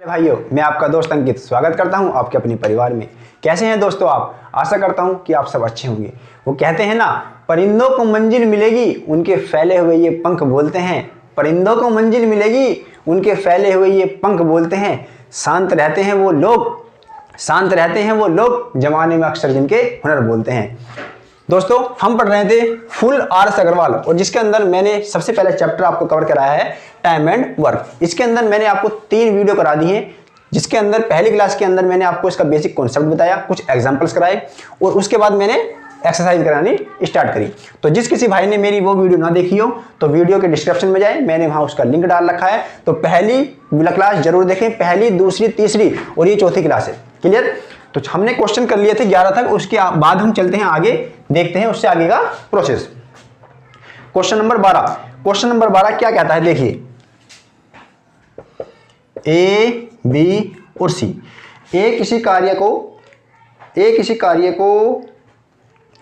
भाइयों, मैं आपका दोस्त अंकित स्वागत करता हूं आपके अपने परिवार में। कैसे हैं दोस्तों आप? आशा करता हूं कि आप सब अच्छे होंगे। वो कहते हैं ना, परिंदों को मंजिल मिलेगी उनके फैले हुए ये पंख बोलते हैं। परिंदों को मंजिल मिलेगी उनके फैले हुए ये पंख बोलते हैं। शांत रहते हैं वो लोग जमाने में अक्सर जिनके हुनर बोलते हैं। दोस्तों, हम पढ़ रहे थे फुल आर्स अग्रवाल, और जिसके अंदर मैंने सबसे पहले चैप्टर आपको कवर कराया है टाइम एंड वर्क। इसके अंदर मैंने आपको 3 वीडियो करा दी हैं, जिसके अंदर पहली क्लास के अंदर मैंने आपको इसका बेसिक कॉन्सेप्ट बताया, कुछ एग्जांपल्स कराए, और उसके बाद मैंने एक्सरसाइज करानी स्टार्ट करी। तो जिस किसी भाई ने मेरी वो वीडियो ना देखी हो तो वीडियो के डिस्क्रिप्शन में जाए, मैंने वहां उसका लिंक डाल रखा है। तो पहली क्लास जरूर देखें, पहली, दूसरी, तीसरी और ये चौथी क्लास है। क्लियर? तो हमने क्वेश्चन कर लिए थे 11 तक, उसके बाद हम चलते हैं आगे, देखते हैं उससे आगे का प्रोसेस। क्वेश्चन नंबर 12 क्या कहता है? देखिए, ए, बी और सी। ए किसी कार्य को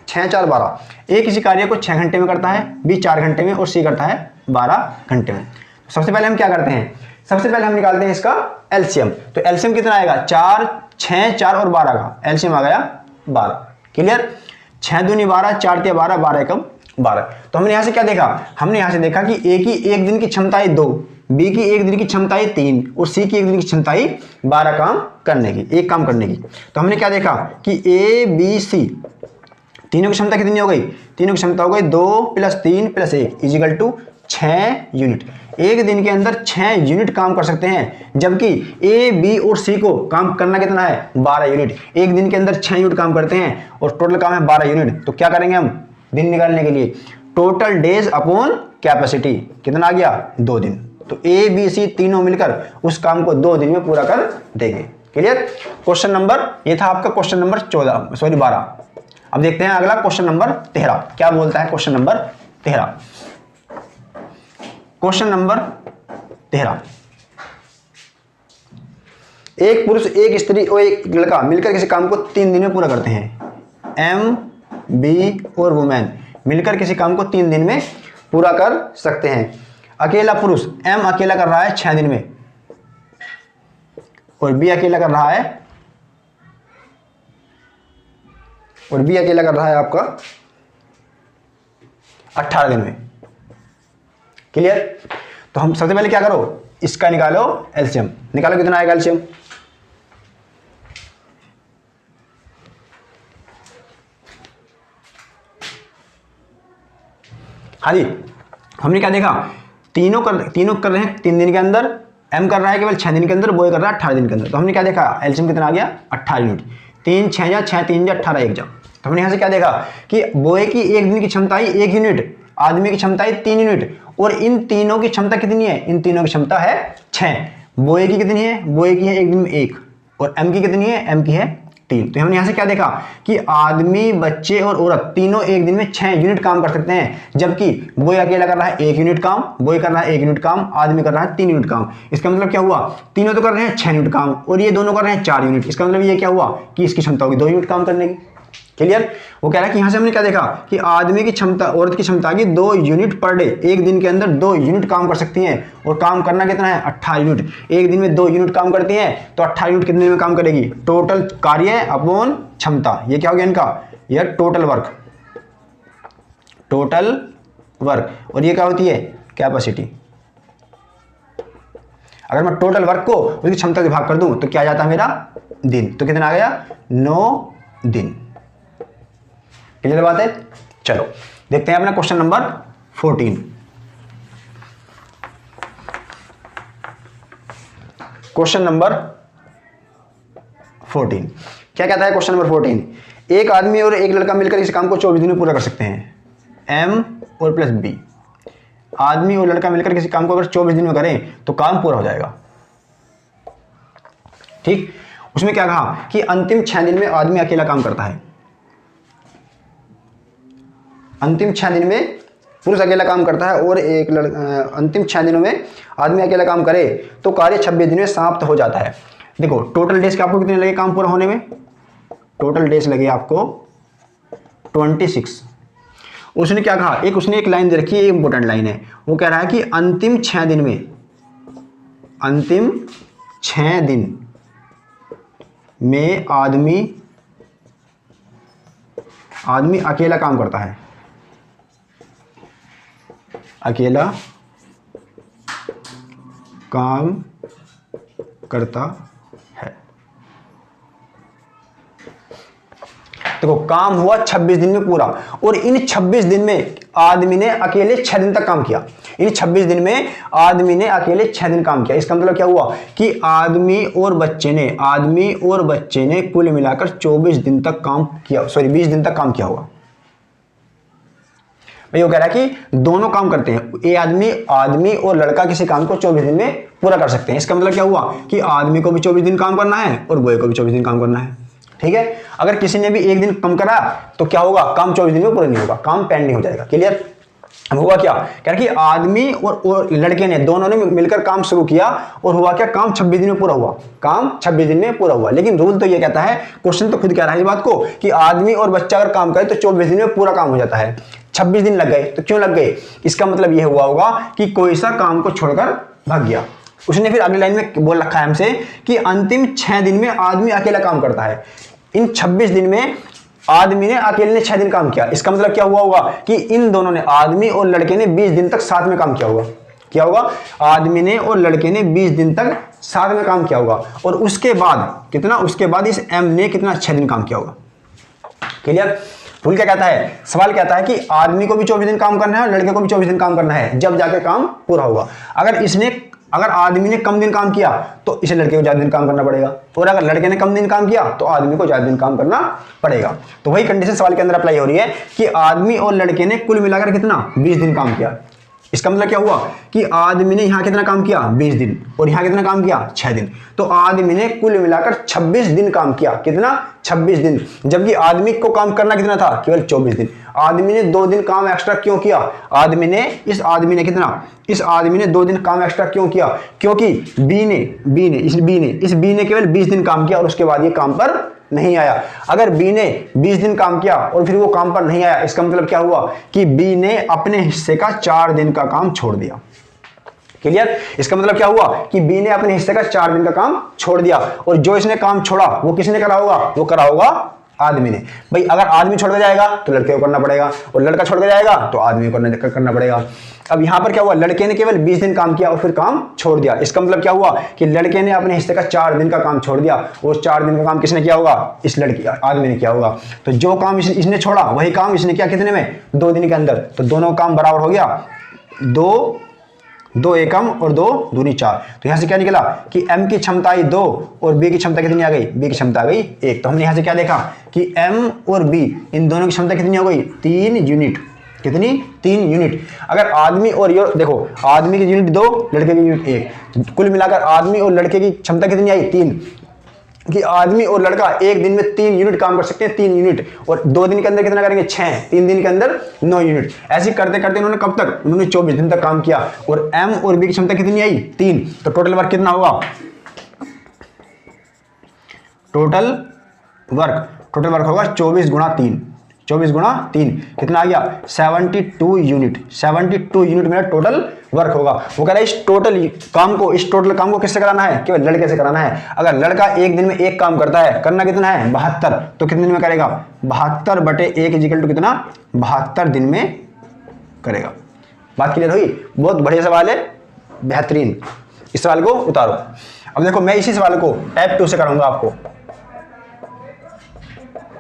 6, 4, 12। ए किसी कार्य को 6 घंटे में करता है, बी 4 घंटे में और सी करता है 12 घंटे में। सबसे पहले हम क्या करते हैं? सबसे पहले हम निकालते हैं इसका एलसीएम। तो एलसीएम कितना आएगा? 4, 6, 4 और 12 का एलसीएम आ गया 12। क्लियर? 6 दूनी 12, 4 तिया 12, 12 एकम 12। तो हमने यहां से क्या देखा? हमने यहां से देखा कि ए की एक दिन की क्षमता है 2, बी की एक दिन की क्षमता है 3 और सी की एक दिन की क्षमता है 12 काम करने की, एक काम करने की। तो हमने क्या देखा कि ए, बी, सी तीनों की क्षमता कितनी हो गई? तीनों की क्षमता हो गई 2 + 3 + 1 = 6 यूनिट। एक दिन के अंदर 6 यूनिट काम कर सकते हैं, जबकि ए, बी और सी को काम करना कितना है? 12 यूनिट। एक दिन के अंदर 6 यूनिट काम करते हैं और टोटल काम है 12 यूनिट। तो क्या करेंगे हम दिन निकालने के लिए? टोटल डेज अपॉन कैपेसिटी कितना आ गया? 2 दिन। तो ए, बी, सी तीनों मिलकर उस काम को 2 दिन में पूरा कर देंगे। क्लियर? क्वेश्चन नंबर, ये था आपका क्वेश्चन नंबर 12। अब देखते हैं अगला क्वेश्चन नंबर 13 क्या बोलता है। क्वेश्चन नंबर 13 एक पुरुष, एक स्त्री और एक लड़का मिलकर किसी काम को 3 दिन में पूरा करते हैं। एम, बी और वुमेन मिलकर किसी काम को 3 दिन में पूरा कर सकते हैं। अकेला पुरुष एम अकेला कर रहा है 6 दिन में, और बी अकेला कर रहा है आपका 18 दिन में। क्लियर? तो हम सबसे पहले क्या करो, इसका निकालो एलसीएम। निकालो, कितना आएगा एलसीएम? हाँ जी, हमने क्या देखा? तीनों कर रहे हैं 3 दिन के अंदर, एम कर रहा है केवल 6 दिन के अंदर, बॉय कर रहा है 18 दिन के अंदर। तो हमने क्या देखा? एलसीएम कितना आ गया? 18 यूनिट। 3 6 जा 6 3 जा 18 1 जा। तो हमने यहां से क्या देखा कि बॉय की एक दिन की क्षमता है 1 यूनिट, आदमी की क्षमता है 3 यूनिट, और इन तीनों की क्षमता कितनी है? इन तीनों की क्षमता है 6। बॉय की कितनी है? बॉय की है एक दिन में 1, और एम की कितनी है? एम की है 3। तो हमने यहां से क्या देखा कि आदमी, बच्चे और औरत तीनों एक दिन में 6 यूनिट काम कर सकते हैं, जबकि बॉय अकेला कर रहा है 1 यूनिट काम, बॉय कर रहा है 1 यूनिट काम, आदमी कर रहा है 3 यूनिट काम। इसका मतलब क्या हुआ? तीनों तो कर रहे हैं 6 यूनिट काम और ये दोनों कर रहे हैं 4 यूनिट। इसका मतलब ये क्या हुआ कि इसकी क्षमता होगी 2 यूनिट काम करने की। क्लियर? वो कह रहा है कि यहां से हमने क्या देखा कि आदमी की क्षमता, औरत की क्षमता की 2 यूनिट पर डे, एक दिन के अंदर 2 यूनिट काम कर सकती हैं, और काम करना कितना है? 18 यूनिट। एक दिन में 2 यूनिट काम करती हैं, तो 18 यूनिट कितने में काम करेगी? टोटल कार्य अपॉन क्षमता, ये क्या हो गया इनका? यह टोटल वर्क। और ये क्या होती है? कैपेसिटी। अगर मैं टोटल वर्क को उसकी क्षमता से भाग कर दूं तो क्या आ जाता है मेरा? दिन। तो कितना आ गया? 9 दिन। क्लियर बात है? चलो देखते हैं अपना क्वेश्चन नंबर 14। क्वेश्चन नंबर 14 क्या कहता है? क्वेश्चन नंबर 14, एक आदमी और एक लड़का मिलकर इस काम को 24 दिन में पूरा कर सकते हैं। एम और प्लस बी, आदमी और लड़का मिलकर किसी काम को अगर 24 दिन में करें तो काम पूरा हो जाएगा। ठीक? उसमें क्या कहा कि अंतिम 6 दिन में आदमी अकेला काम करता है। अंतिम 6 दिन में पुरुष अकेला काम करता है और अंतिम 6 दिनों में आदमी अकेला काम करे तो कार्य 26 दिन में समाप्त हो जाता है। देखो, टोटल डेज के आपको कितने लगे काम पूरा होने में? टोटल डेज लगे आपको 26। उसने क्या कहा? उसने एक लाइन दे रखी है, इंपॉर्टेंट लाइन है। वो कह रहा है कि अंतिम 6 दिन में, अंतिम 6 दिन में आदमी अकेला काम करता है, अकेला काम करता है। देखो काम हुआ 26 दिन में पूरा, और इन 26 दिन में आदमी ने अकेले 6 दिन तक काम किया। इन 26 दिन में आदमी ने अकेले 6 दिन काम किया। इसका मतलब क्या हुआ कि आदमी और बच्चे ने कुल मिलाकर 24 दिन तक काम किया, 20 दिन तक काम किया होगा। भाई वो कह रहा है कि दोनों काम करते हैं, ये आदमी और लड़का किसी काम को 24 दिन में पूरा कर सकते हैं। इसका मतलब क्या हुआ कि आदमी को भी 24 दिन काम करना है और बॉय को भी 24 दिन काम करना है। ठीक है, अगर किसी ने भी एक दिन कम करा तो क्या होगा, काम 24 दिन में पूरा नहीं होगा, काम पेंडिंग हो जाएगा। क्लियर। अब हुआ क्या, कह रहा कि आदमी और लड़के ने दोनों ने मिलकर काम शुरू किया और हुआ क्या, काम 26 दिन में पूरा हुआ, काम 26 दिन में पूरा हुआ। लेकिन रूल तो ये कहता है, क्वेश्चन तो खुद कह रहा है इस बात को कि आदमी और बच्चा अगर काम करे तो 24 दिन में पूरा काम हो जाता है। 26 दिन लग गए तो क्यों लग गए, इसका मतलब यह हुआ होगा कि कोई सा काम को छोड़कर भाग गया। उसने फिर अगली लाइन में बोल रखा है हमसे कि अंतिम 6 दिन में आदमी अकेला काम करता है। इन 26 दिन में आदमी ने अकेले ने 6 दिन काम किया। इसका मतलब क्या हुआ होगा कि इन दोनों ने, आदमी और लड़के ने 20 दिन तक साथ में काम किया होगा। क्या होगा, आदमी ने और लड़के ने 20 दिन तक साथ में काम किया होगा। और उसके बाद कितना, उसके बाद इस एम ने कितना, 6 दिन काम किया होगा। क्लियर। रूल क्या कहता है, सवाल कहता है कि आदमी को भी 24 दिन काम करना है और लड़के को भी 24 दिन काम करना है, जब जाके काम पूरा होगा। अगर आदमी ने कम दिन काम किया तो इसे लड़के को ज्यादा दिन काम करना पड़ेगा, और अगर लड़के ने कम दिन काम किया तो आदमी को ज्यादा दिन काम करना पड़ेगा। तो वही कंडीशन सवाल के अंदर अप्लाई हो रही है कि आदमी और लड़के ने कुल मिलाकर कितना, 20 दिन काम किया। इसका मतलब क्या हुआ कि आदमी ने यहां कितना काम किया, 20 दिन, और यहां कितना काम किया, 6 दिन। तो आदमी ने कुल मिलाकर 26 दिन काम किया। कितना, 26 दिन। जबकि आदमी को काम करना कितना था, केवल 24 दिन। आदमी ने 2 दिन काम एक्स्ट्रा क्यों किया, इस आदमी ने 2 दिन काम एक्स्ट्रा क्यों किया, क्योंकि इस बी ने केवल 20 दिन काम किया और उसके बाद ये काम पर नहीं आया। अगर बी ने 20 दिन काम किया और फिर वो काम पर नहीं आया, इसका मतलब क्या हुआ कि बी ने अपने हिस्से का 4 दिन का काम छोड़ दिया। क्लियर। इसका मतलब क्या हुआ कि बी ने अपने हिस्से का 4 दिन का काम छोड़ दिया, और जो इसने काम छोड़ा वो किसने करा होगा, वो करा होगा आदमी ने। भाई अगर आदमी छोड़ के जाएगा तो लड़के को करना पड़ेगा, और लड़का छोड़ के जाएगा तो आदमी को करना पड़ेगा। अब यहां पर क्या हुआ, लड़के ने केवल 20 दिन काम किया और फिर काम छोड़ दिया। इसका मतलब क्या हुआ कि लड़के ने अपने हिस्से का 4 दिन का काम छोड़ दिया, और 4 दिन का काम किसने किया होगा, इस आदमी ने किया होगा। तो जो काम इसने छोड़ा वही काम इसने किया कितने में, 2 दिन के अंदर। तो दोनों काम बराबर हो गया, 2 एकम और 2 दूनी 4। तो यहां से क्या निकला कि m की क्षमता आई 2 और b की क्षमता कितनी आ गई, b की क्षमता आ गई 1। तो हमने यहां से क्या देखा कि m और b इन दोनों की क्षमता कितनी हो गई, 3 यूनिट। कितनी, 3 यूनिट। अगर आदमी और देखो, आदमी की यूनिट 2, लड़के की यूनिट 1, कुल मिलाकर आदमी और लड़के की क्षमता कितनी आई, 3। कि आदमी और लड़का एक दिन में 3 यूनिट काम कर सकते हैं, 3 यूनिट, और 2 दिन के अंदर कितना करेंगे, 6, 3 दिन के अंदर 9 यूनिट। ऐसे करते करते उन्होंने कब तक, उन्होंने 24 दिन तक काम किया, और एम और बी की क्षमता कितनी आई, 3। तो टोटल वर्क कितना होगा, टोटल वर्क होगा 24 गुणा 3, 24 गुणा 3 कितना आ गया, 72 यूनिट। 72 यूनिट मेरा टोटल वर्क होगा। वो कह रहा है इस टोटल काम को किससे कराना है, केवल लड़के से कराना है। अगर लड़का एक दिन में एक काम करता है, करना कितना है, 72, तो कितने दिन में करेगा, 72/1 इक्वल टू कितना, 72 दिन में करेगा। बात क्लियर हुई। बहुत बढ़िया सवाल है, बेहतरीन। इस सवाल को उतारो। अब देखो मैं इसी सवाल को टाइप 2 से कराऊंगा आपको।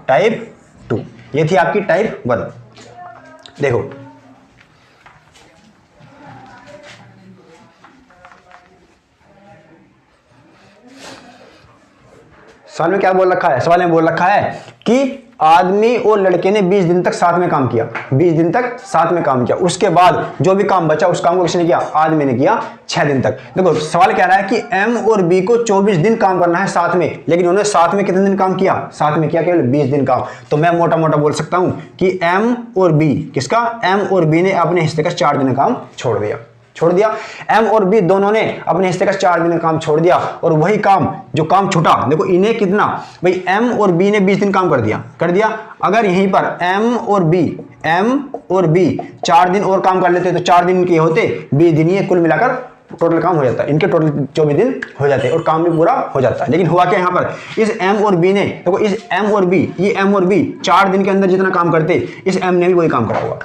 टाइप 2 ये थी आपकी टाइप 1। देखो सवाल में क्या बोल रखा है, सवाल में बोल रखा है कि आदमी और लड़के ने 20 दिन तक साथ में काम किया, 20 दिन तक साथ में काम किया। उसके बाद जो भी काम बचा उस काम को किसने किया, आदमी ने किया 6 दिन तक। देखो सवाल कह रहा है कि एम और बी को 24 दिन काम करना है साथ में, लेकिन उन्होंने साथ में कितने दिन काम किया, साथ में किया केवल 20 दिन काम। तो मैं मोटा मोटा बोल सकता हूं कि एम और बी, किसका, एम और बी ने अपने हिस्से का 4 दिन काम छोड़ दिया। एम और बी दोनों ने अपने हिस्से का 4 दिन का काम छोड़ दिया, और वही काम जो काम छूटा, देखो इन्हें कितना, भाई एम और बी ने 20 दिन काम कर दिया। अगर यहीं पर एम और बी 4 दिन और काम कर लेते तो 4 दिन के होते 20 दिन, ये कुल मिलाकर टोटल काम हो जाता है, इनके टोटल 24 दिन हो जाते हैं और काम भी पूरा हो जाता है। लेकिन हुआ क्या यहाँ पर, इस एम और बी ने, देखो इस एम और बी, ये एम और बी 4 दिन के अंदर जितना काम करते, इस एम ने भी वही काम करा होगा।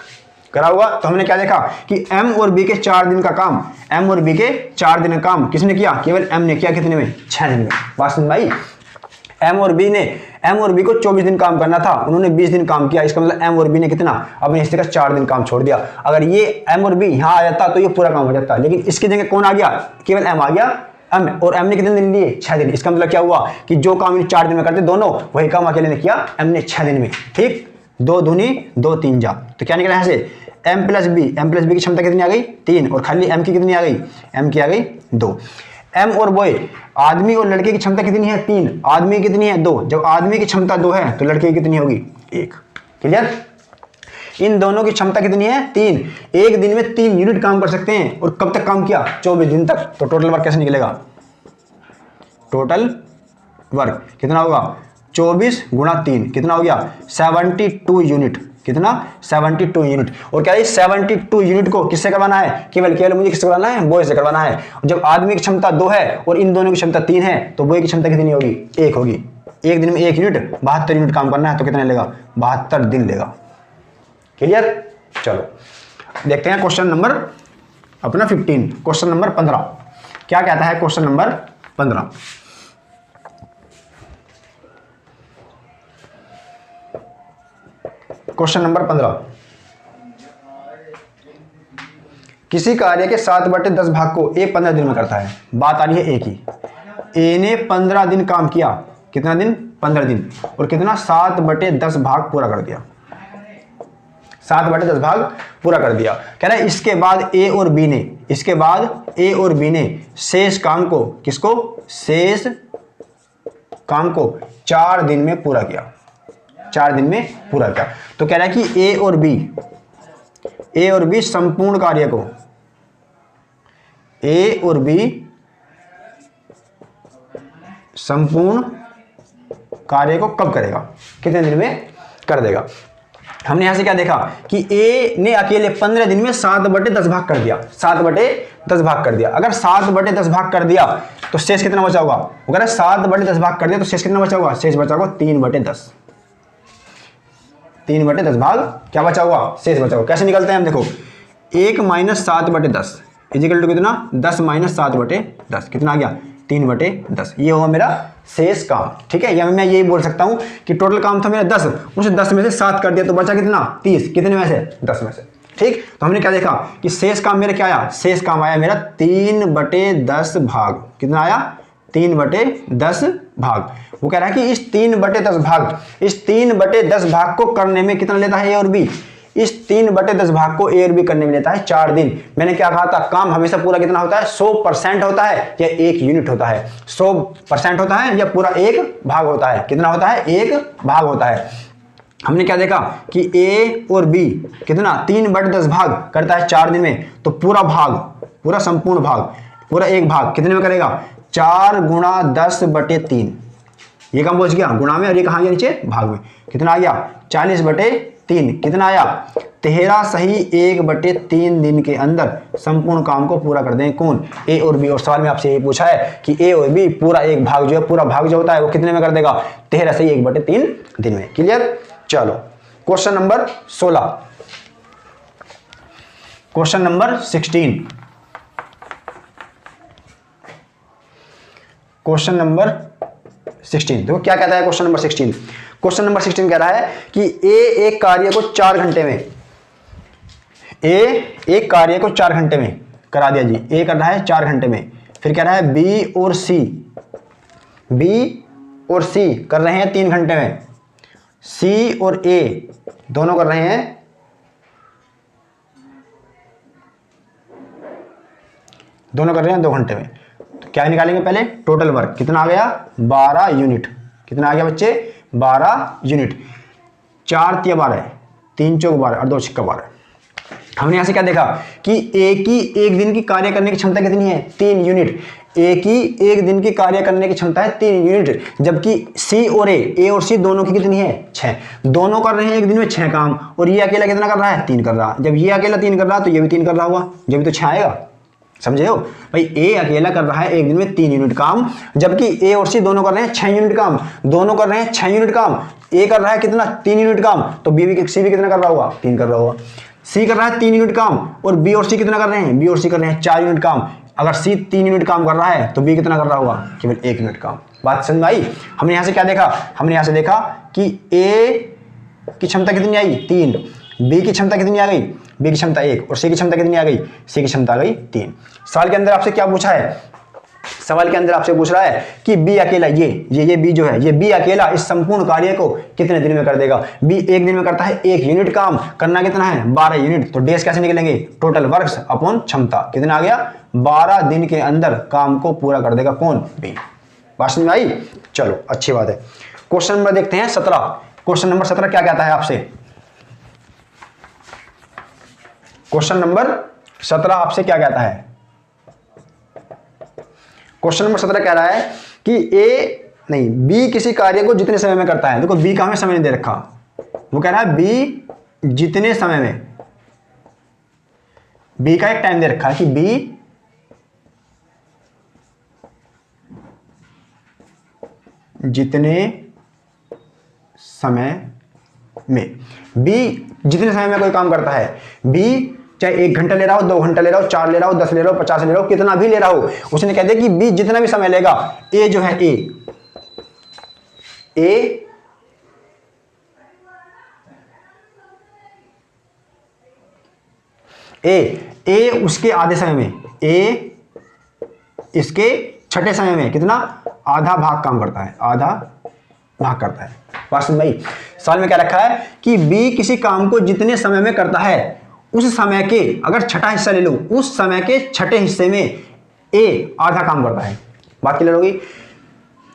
तो हमने क्या देखा कि एम और बी के 4 दिन का काम, एम और बी के 4 दिन का काम किसने किया, केवल एम ने किया। कितने में, 6 दिन में। बात समझ में आई। एम और बी को 24 दिन काम करना था, उन्होंने 20 दिन काम किया। इसका मतलब एम और बी ने कितना, अपने हिस्से का 4 दिन काम छोड़ दिया। अगर ये एम और बी यहाँ आ जाता तो ये पूरा काम हो जाता, लेकिन इसकी जगह कौन आ गया, केवल एम आ गया। एम और एम ने कितने दिन लिए, 6 दिन। इसका मतलब क्या हुआ कि जो काम इन 4 दिन में करते दोनों, वही काम अकेले ने किया एम ने 6 दिन में। ठीक, 2 दूनी 2 3 जा, तो क्या निकला यहाँ से, एम प्लस बी की क्षमता कितनी आ गई, 3, और खाली एम की कितनी आ गई, एम की आ गई 2। एम और बॉय, आदमी और लड़के की क्षमता कितनी है, 3, आदमी कितनी है 2। जब आदमी की क्षमता 2 है तो लड़के की कितनी होगी, 1। क्लियर। इन दोनों की क्षमता कितनी है, 3। एक दिन में 3 यूनिट काम कर सकते हैं, और कब तक काम किया, 24 दिन तक। तो टोटल वर्क कैसे निकलेगा, टोटल वर्क कितना होगा, 24 गुणा 3 कितना हो गया, 72 यूनिट। कितना, 72 यूनिट। और क्या है, 72 यूनिट को किससे करवाना है, केवल मुझे किससे करवाना है, बॉय से करवाना है। जब आदमी की क्षमता 2 है और इन दोनों की क्षमता 3 है, तो बॉय की क्षमता कितनी होगी, 1 होगी। एक दिन में 1 यूनिट, 72 यूनिट काम करना है, तो कितना लेगा, 72 दिन लेगा। क्लियर। चलो देखते हैं क्वेश्चन नंबर अपना 15, क्वेश्चन नंबर 15 क्या कहता है। क्वेश्चन नंबर 15, क्वेश्चन नंबर 15, किसी कार्य के 7/10 भाग को ए 15 दिन में करता है। बात आ रही है ए की। ए ने 15 दिन काम किया, कितना दिन, 15 दिन, और कितना, 7/10 भाग पूरा कर दिया। 7/10 भाग पूरा कर दिया। कह रहा है इसके बाद ए और बी ने, इसके बाद ए और बी ने शेष काम को, किसको, शेष काम को 4 दिन में पूरा किया, 4 दिन में पूरा किया। तो कह रहा है कि ए और बी संपूर्ण कार्य को, ए और बी संपूर्ण कार्य को कब करेगा, कितने दिन में कर देगा। हमने यहां से क्या देखा कि ए ने अकेले 15 दिन में 7/10 भाग कर दिया, 7/10 भाग कर दिया। अगर 7/10 भाग कर दिया तो शेष कितना बचा होगा, अगर 7/10 भाग कर दिया तो शेष कितना बचा होगा, शेष बचा होगा 3/10। 3/10 भाग क्या बचा हुआ, शेष बचा हुआ। कैसे निकलते हैं हम, देखो 1 - 7/10 इजिकल टू कितना, 10 - 7/10 कितना आ गया, 3/10। ये होगा मेरा शेष काम। ठीक है, या मैं यही बोल सकता हूं कि टोटल काम था मेरा 10, उसे 10 में से 7 कर दिया तो बचा कितना, 30। कितने में से, 10 में से। ठीक, तो हमने क्या देखा कि शेष काम मेरा क्या आया, शेष काम आया मेरा 3/10 भाग। कितना आया, 3/10 भाग। वो कह रहा है कि इस 3/10 भाग को करने में कितना लेता है ए और बी, इस 3/10 भाग को ए और बी करने में लेता है 4 दिन। मैंने क्या कहा था, काम हमेशा पूरा कितना होता है, 100% होता है या 1 यूनिट होता है, 100% होता है या पूरा 1 भाग होता है। कितना होता है, 1 भाग होता है। हमने क्या देखा कि ए और बी कितना 3/10 भाग करता है 4 दिन में, तो पूरा भाग, पूरा संपूर्ण भाग, पूरा 1 भाग कितने में करेगा, 4 × 10/3। ये काम पहुंच गया गुणा में, और ये कहाँ गया नीचे भाग में। कितना आ गया, 40/3। कितना आया, 13 सही 1/3 दिन के अंदर संपूर्ण काम को पूरा कर दें कौन, ए और बी। और सवाल में आपसे ये पूछा है कि ए और बी पूरा 1 भाग जो है, पूरा भाग जो होता है वो कितने में कर देगा, 13 सही 1/3 दिन में। क्लियर। चलो question number 16, question number 16, question number 16 देखो क्या कहता है क्वेश्चन नंबर 16। क्वेश्चन नंबर 16 कह रहा है कि ए एक कार्य को 4 घंटे में, ए एक कार्य को 4 घंटे में करा दिया जी। ए कर रहा है 4 घंटे में। फिर कह रहा है बी और सी कर रहे हैं 3 घंटे में। सी और ए दोनों कर रहे हैं 2 घंटे में। तो क्या निकालेंगे, पहले टोटल वर्क कितना आ गया, 12 यूनिट। कितना आ गया बच्चे, 12 यूनिट। 4 × 12, 3 × 4 12 और 2 × 12। हमने यहां से क्या देखा कि ए की एक दिन की कार्य करने की क्षमता कितनी है, 3 यूनिट। ए की एक दिन की कार्य करने की क्षमता है 3 यूनिट, जबकि सी और ए और सी दोनों की कितनी है, 6। दोनों कर रहे हैं एक दिन में 6 काम, और ये अकेला कितना कर रहा है, 3 कर रहा है। जब ये अकेला 3 कर रहा है तो ये भी 3 कर रहा होगा, जब भी तो 6 आएगा। समझे हो भाई? ए अकेला कर रहा है एक दिन में 3 यूनिट काम, जबकि ए और सी दोनों कर रहे हैं 6 यूनिट काम, दोनों कर रहे हैं 6 यूनिट काम। ए कर रहा है कितना? 3 यूनिट काम, तो सी भी कितना कर रहा होगा? 3 कर रहा होगा। सी कर रहा है 3 यूनिट काम, और बी और सी कितना कर रहे हैं? बी और सी कर रहे हैं 4 यूनिट काम। अगर सी 3 यूनिट काम कर रहा है तो बी कितना कर रहा होगा? केवल 1 यूनिट काम। बात समझ में आई? हमने यहां से क्या देखा? हमने यहां से देखा कि ए की क्षमता कितनी आई? 3, बी की क्षमता कितनी आ गई? बी की क्षमता 1, और सी की क्षमता कितनी आ गई? सी की क्षमता आ गई 3। सवाल के अंदर आपसे क्या पूछा है? सवाल के अंदर आपसे पूछ रहा है कि बी अकेला, ये बी जो है, ये बी अकेला इस संपूर्ण कार्य को कितने दिन में कर देगा? बी एक दिन में करता है 1 यूनिट काम, करना कितना है? 12 यूनिट। तो डेज कैसे निकलेंगे? टोटल वर्क्स अपॉन क्षमता। कितना आ गया? 12 दिन के अंदर काम को पूरा कर देगा कौन? बी। बात समझ में आई? चलो अच्छी बात है। क्वेश्चन नंबर देखते हैं 17। क्वेश्चन नंबर 17 क्या कहता है आपसे? क्वेश्चन नंबर 17 आपसे क्या कहता है? क्वेश्चन नंबर 17 कह रहा है कि बी किसी कार्य को जितने समय में करता है। देखो बी का हमें समय नहीं दे रखा, वो कह रहा है बी जितने समय में, बी का एक टाइम दे रखा है कि बी जितने समय में, बी जितने समय में कोई काम करता है, बी चाहे 1 घंटा ले रहा हो, 2 घंटा ले रहा हो, 4 ले रहा हो, 10 ले रहा हो, 50 ले रहा हो, कितना भी ले रहा हो, उसने कह दिया कि बी जितना भी समय लेगा, ए जो है ए उसके आधे समय में, ए इसके छठे समय में कितना? आधा भाग काम करता है, आधा भाग करता है। बात समझ में आई? सवाल में क्या रखा है कि बी किसी काम को जितने समय में करता है, उस समय के अगर छठा हिस्सा ले लो, उस समय के छठे हिस्से में ए आधा काम करता है। बात क्लियर होगी?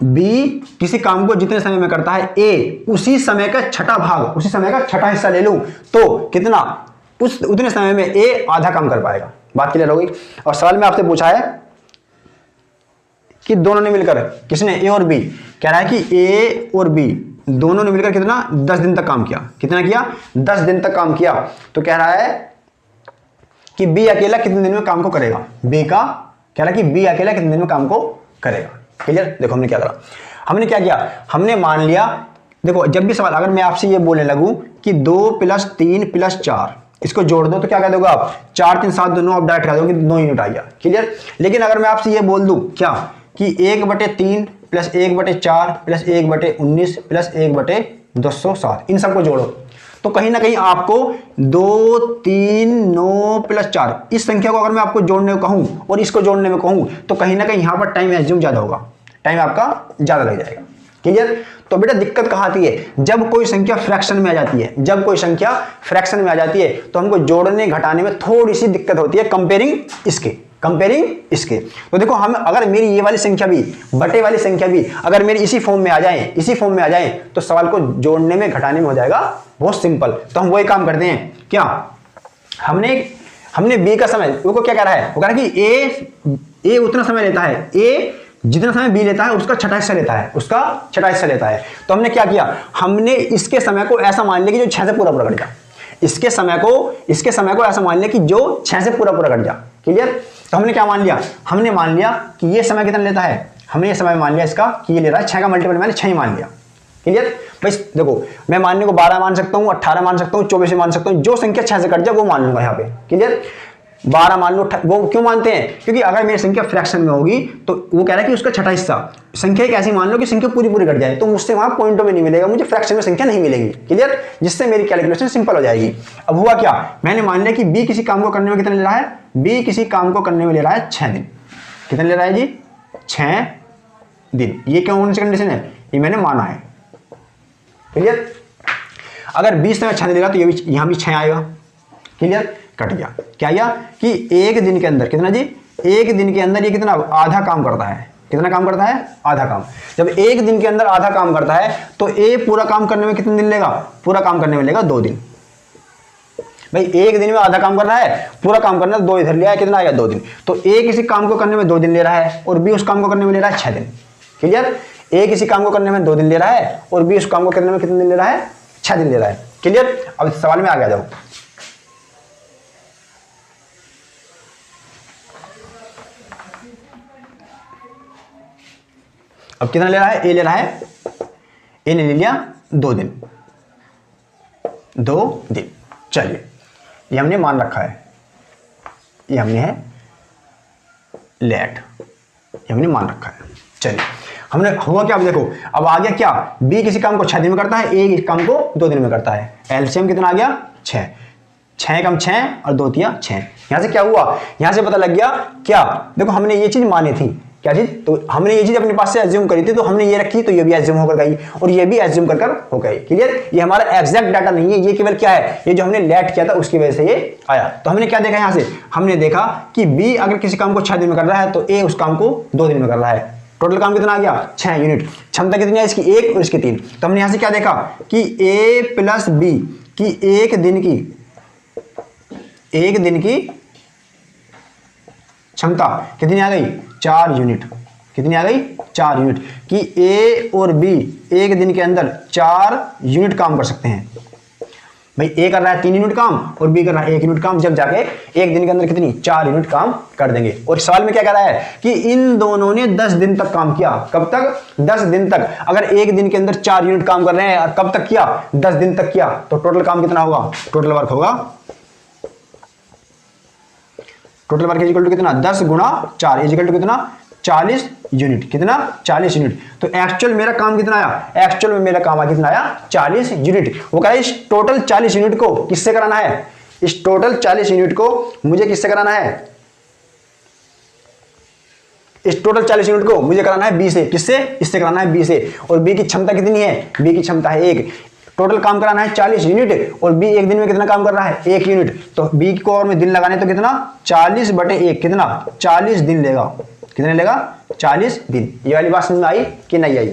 बी किसी काम को जितने समय में करता है, ए उसी समय का छठा भाग, उसी समय का छठा हिस्सा ले लूं तो कितना? उतने समय में ए आधा काम कर पाएगा। बात क्लियर होगी? और सवाल में आपसे पूछा है कि दोनों ने मिलकर, किसने? ए और बी। कह रहा है कि ए और बी दोनों ने मिलकर कितना? 10 दिन तक काम किया। कितना किया? 10 दिन तक काम किया। तो कह रहा है कि बी अकेला कितने दिन में काम को करेगा? बी का कह रहा है कि बी अकेला कितने दिन में काम को करेगा। क्लियर? देखो हमने क्या करा, हमने क्या किया, हमने मान लिया, देखो जब भी सवाल, अगर मैं आपसे ये बोलने लगूं कि 2 + 3 + 4 इसको जोड़ दो, तो क्या कह दोगे आप? 4 3 7 2 9, आप डायरेक्ट कह दोगे 9 यूनिट आ गया। क्लियर? लेकिन अगर मैं आपसे ये बोल दूं क्या कि 1/3 + 1/4 + 1/19 + 1/207 इन सबको जोड़ो, तो कहीं ना कहीं आपको 2 3 9 + 4 इस संख्या को अगर मैं आपको जोड़ने को कहूं और इसको जोड़ने में कहूं, तो कहीं ना कहीं यहां पर टाइम एज्यूम ज्यादा होगा, टाइम आपका ज्यादा लग जाएगा। क्लियर? तो बेटा दिक्कत कहां आती है? जब कोई संख्या फ्रैक्शन में आ जाती है, जब कोई संख्या फ्रैक्शन में आ जाती है तो हमको जोड़ने घटाने में थोड़ी सी दिक्कत होती है, कंपेयरिंग इसके। तो देखो हम, अगर मेरी ये वाली संख्या भी, बटे वाली संख्या भी अगर मेरी इसी फॉर्म में आ जाए, तो सवाल को जोड़ने में घटाने में हो जाएगा बहुत सिंपल। तो हम वही काम करते हैं। क्या हमने बी का समय, वो क्या कह रहा है? वो कह रहा है कि ए उतना समय लेता है, ए जितना समय बी लेता है उसका छठा हिस्सा लेता है। तो हमने क्या किया, हमने इसके समय को ऐसा मान लिया कि जो 6 से पूरा कट जाए। इसके समय को ऐसा मान लिया कि जो 6 से पूरा कट जाए। क्लियर? तो हमने क्या मान लिया? हमने मान लिया कि ये समय कितना लेता है, हमने ये समय मान लिया इसका कि ये ले रहा है 6 का मल्टीपल, मैंने 6 ही मान लिया। क्लियर? भाई देखो मैं मानने को 12 मान सकता हूं, 18 मान सकता हूं, 24 मान सकता हूं, जो संख्या 6 से कट जाए वो मान लूंगा यहाँ पे। क्लियर? 12 मान लो, वो क्यों मानते हैं? क्योंकि अगर मेरी संख्या फ्रैक्शन में होगी तो वो कह रहा है कि उसका छठा हिस्सा, संख्या एक ऐसी मान लो कि संख्या पूरी कट जाए, तो मुझसे वहां पॉइंटों में नहीं मिलेगा, मुझे फ्रैक्शन में संख्या नहीं मिलेगी। क्लियर? जिससे मेरी कैलकुलेशन सिंपल हो जाएगी। अब हुआ क्या, मैंने मान लिया कि बी किसी काम को करने में कितना ले रहा है, बी किसी काम को करने में ले रहा है 6 दिन। कितना ले रहा है जी? 6 दिन। ये क्यों होने से कंडीशन है? ये मैंने माना है। क्लियर? अगर 20 में 6 दिन लेगा तो ये भी, यहां भी 6 आएगा। क्लियर? कट गया। क्या आया कि एक दिन के अंदर कितना जी? एक दिन के अंदर ये कितना? आधा काम करता है। कितना काम करता है? आधा काम। जब एक दिन के अंदर आधा काम करता है तो ए पूरा काम करने में कितने दिन लेगा? पूरा काम करने में लेगा 2 दिन। भाई एक दिन में आधा काम कर रहा है, पूरा काम करना 2 इधर लिया है, कितना आएगा? 2 दिन। तो ए किसी काम को करने में 2 दिन ले रहा है और बी उस काम को करने में ले रहा है 6 दिन। क्लियर? ए किसी काम को करने में 2 दिन ले रहा है और बी उस काम को करने में कितने दिन ले रहा है? 6 दिन ले रहा है। क्लियर? अब सवाल में आगे आ जाओ। अब कितना ले रहा है, ए ले रहा है, ए ने ले लिया 2 दिन, 2 दिन। चलिए ये हमने मान रखा है, ये हमने है लेट, ये हमने मान रखा है। चलिए हमने हुआ क्या, अब देखो अब आ गया क्या, बी किसी काम को 6 दिन में करता है, ए इस काम को 2 दिन में करता है। एलसीएम कितना आ गया 6, 6 कम 6 और 2 तिया 6। यहां से क्या हुआ, यहां से पता लग गया क्या, देखो हमने ये चीज मानी थी, क्या चीज, तो हमने ये चीज अपने पास से एज्यूम करी थी, तो हमने ये रखी, तो ये भी एज्यूम होकर गई और ये भी एज्यूम कर हो गई। क्लियर, ये हमारा एग्जैक्ट डाटा नहीं है, ये केवल क्या है, ये जो हमने लेट किया था उसकी वजह से ये आया। तो हमने क्या देखा यहां से, हमने देखा कि बी अगर किसी काम को 6 दिन में कर रहा है तो ए उस काम को 2 दिन में कर रहा है। टोटल काम कितना आ गया 6 यूनिट। क्षमता कितनी है इसकी 1 और इसकी 3। तो हमने यहां से क्या देखा कि ए प्लस बी की एक दिन की क्षमता कितनी आ गई 4 यूनिट। कितनी आ गई 4 यूनिट, कि ए और बी एक दिन के अंदर 4 यूनिट काम कर सकते हैं। भाई ए कर रहा है 3 यूनिट काम और बी कर रहा है 1 यूनिट काम, जब जाके एक दिन के अंदर कितनी 4 यूनिट काम कर देंगे। और सवाल में क्या कह रहा है कि इन दोनों ने 10 दिन तक काम किया। कब तक 10 दिन तक। अगर एक दिन के अंदर 4 यूनिट काम कर रहे हैं और कब तक किया 10 दिन तक किया, तो टोटल काम कितना होगा, टोटल वर्क होगा, टोटल वर्क इक्वल टू कितना 10 गुणा 4 इक्वल टू कितना 40 यूनिट। कितना 40 यूनिट। तो एक्चुअल मेरा काम कितना आया, एक्चुअल में मेरा काम कितना आया 40 यूनिट। वो कह रहा है इस टोटल 40 यूनिट को किससे कराना है, इस टोटल 40 यूनिट को मुझे किससे कराना है, इस टोटल 40 यूनिट को मुझे कराना है बी से। किससे, इससे कराना है बी से। और बी की क्षमता कितनी है, बी की क्षमता है 1। टोटल काम कराना है 40 यूनिट और बी एक दिन में कितना काम कर रहा है 1 यूनिट। तो बी को और में दिन लगाने तो कितना 40/1 कितना 40 दिन लेगा। कितने लेगा 40 दिन। ये वाली बात समझ में आई कि नहीं आई।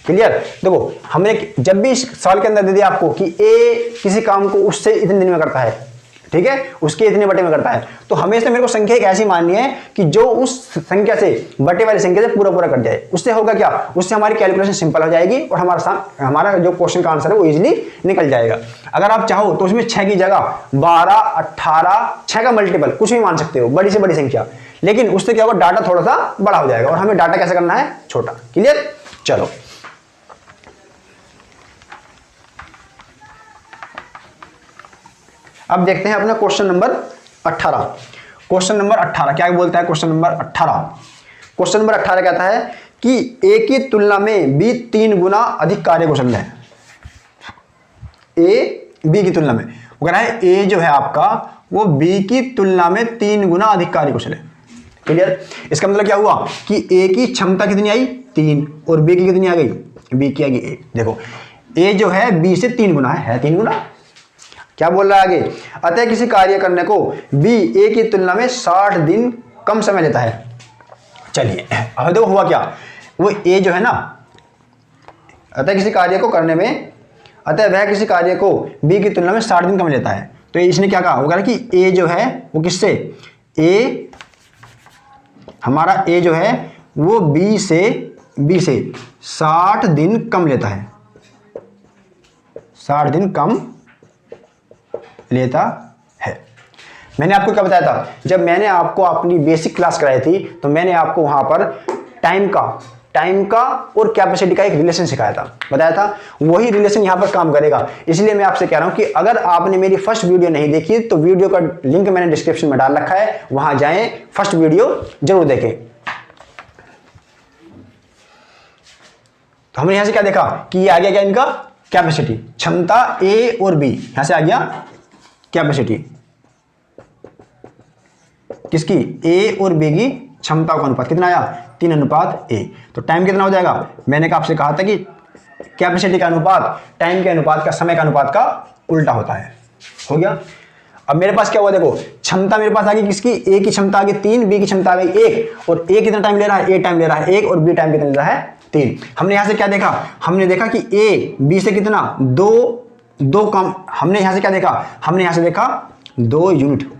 क्लियर। देखो हमने जब भी इस सवाल के अंदर दे दिया आपको कि ए किसी काम को उससे इतने दिन में करता है, ठीक है, उसके इतने बटे में करता है, तो हमेशा मेरे को संख्या एक ऐसी माननी है कि जो उस संख्या से बटे वाली संख्या से पूरा पूरा कट जाए। उससे होगा क्या, उससे हमारी कैलकुलेशन सिंपल हो जाएगी और हमारा जो क्वेश्चन का आंसर है वो इजीली निकल जाएगा। अगर आप चाहो तो उसमें 6 की जगह 12, 18, 6 का मल्टीपल कुछ भी मान सकते हो, बड़ी से बड़ी संख्या, लेकिन उससे क्या होगा डाटा थोड़ा सा बड़ा हो जाएगा और हमें डाटा कैसे करना है छोटा। क्लियर। चलो अब देखते हैं अपना क्वेश्चन नंबर 18। क्वेश्चन नंबर 18 क्या बोलता है, क्वेश्चन नंबर 18, क्वेश्चन नंबर 18 कहता है कि ए की तुलना में बी 3 गुना अधिक कार्यकुशल है। ए बी की तुलना में, वो कह रहा है ए जो है आपका वो बी की तुलना में 3 गुना अधिक कार्यकुशल है। क्लियर। इसका मतलब क्या हुआ कि ए की क्षमता कितनी आई 3 और बी की कितनी आ गई, बी की आ गई 1। देखो ए जो है बी से 3 गुना है 3 गुना। क्या बोल रहा है आगे, अतः किसी कार्य करने को बी ए की तुलना में 60 दिन कम समय लेता है। चलिए अब देखो हुआ क्या, वो ए जो है ना, अतः किसी कार्य को करने में, अतः वह किसी कार्य को बी की तुलना में 60 दिन कम लेता है। तो इसने क्या कहा, वो कह रहा है कि ए जो है वो किससे, ए हमारा ए जो है वो बी से 60 दिन कम लेता है, 60 दिन कम लेता है। मैंने आपको क्या बताया था, जब मैंने आपको अपनी बेसिक क्लास कराई थी तो मैंने आपको वहां पर टाइम का और कैपेसिटी का एक रिलेशन सिखाया था, बताया था। वही रिलेशन यहां पर काम करेगा। इसलिए मैं आपसे कह रहा हूं कि अगर आपने मेरी फर्स्ट वीडियो नहीं देखी तो वीडियो का लिंक मैंने डिस्क्रिप्शन में डाल रखा है, वहां जाएं, फर्स्ट वीडियो जरूर देखें। तो हमने यहां से क्या देखा कि ये आ गया क्या इनका कैपेसिटी, क्षमता ए और बी, यहां से आ गया कैपेसिटी किसकी, ए और बी की क्षमता का अनुपात कितना आया 3:A। तो टाइम कितना हो जाएगा, मैंने आपसे कहा था कि कैपेसिटी का अनुपात टाइम के अनुपात का, समय का अनुपात का उल्टा होता है। हो गया। अब मेरे पास क्या हुआ, देखो क्षमता मेरे पास आ गई किसकी, ए की क्षमता आ गई 3, बी की क्षमता आ गई 1, और ए कितना टाइम ले रहा है, ए टाइम ले रहा है 1 और बी टाइम कितना ले रहा है 3। हमने यहां से क्या देखा, हमने देखा कि ए बी से कितना 2 कम। हमने यहां से क्या देखा, हमने यहां से देखा 2 यूनिट।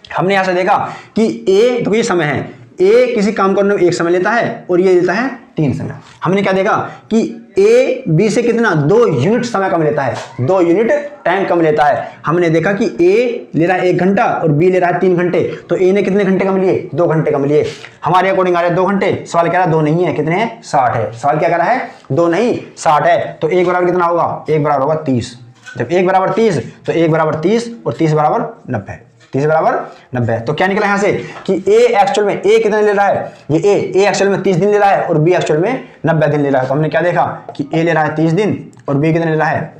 हमने यहां से देखा कि ए, तो ये समय है, ए किसी काम करने में 1 समय लेता है और ये लेता है 3 समय। हमने क्या देखा कि ए बी से कितना 2 यूनिट समय कम लेता है, 2 यूनिट टाइम कम लेता है। हमने देखा कि ए ले रहा है 1 घंटा और बी ले रहा है 3 घंटे, तो ए ने कितने घंटे कम लिए, 2 घंटे कम लिए। हमारे अकॉर्डिंग आ रहा है 2 घंटे। सवाल कह रहा है 2 नहीं है, कितने हैं, 60 है। सवाल क्या कह रहा है, 2 नहीं 60 है। तो 1 बराबर कितना होगा, 1 बराबर होगा 30। जब 1 बराबर 30 तो 1 बराबर 30 और 30 बराबर 90, 30 बराबर 90। तो क्या निकला यहां से कि ए एक्चुअल में ए कितने ले रहा है, ये ए एक्चुअल में 30 दिन ले रहा है और बी एक्चुअल में 90 दिन ले रहा है। तो हमने क्या देखा कि ए ले रहा है 30 दिन और बी कितने ले रहा है,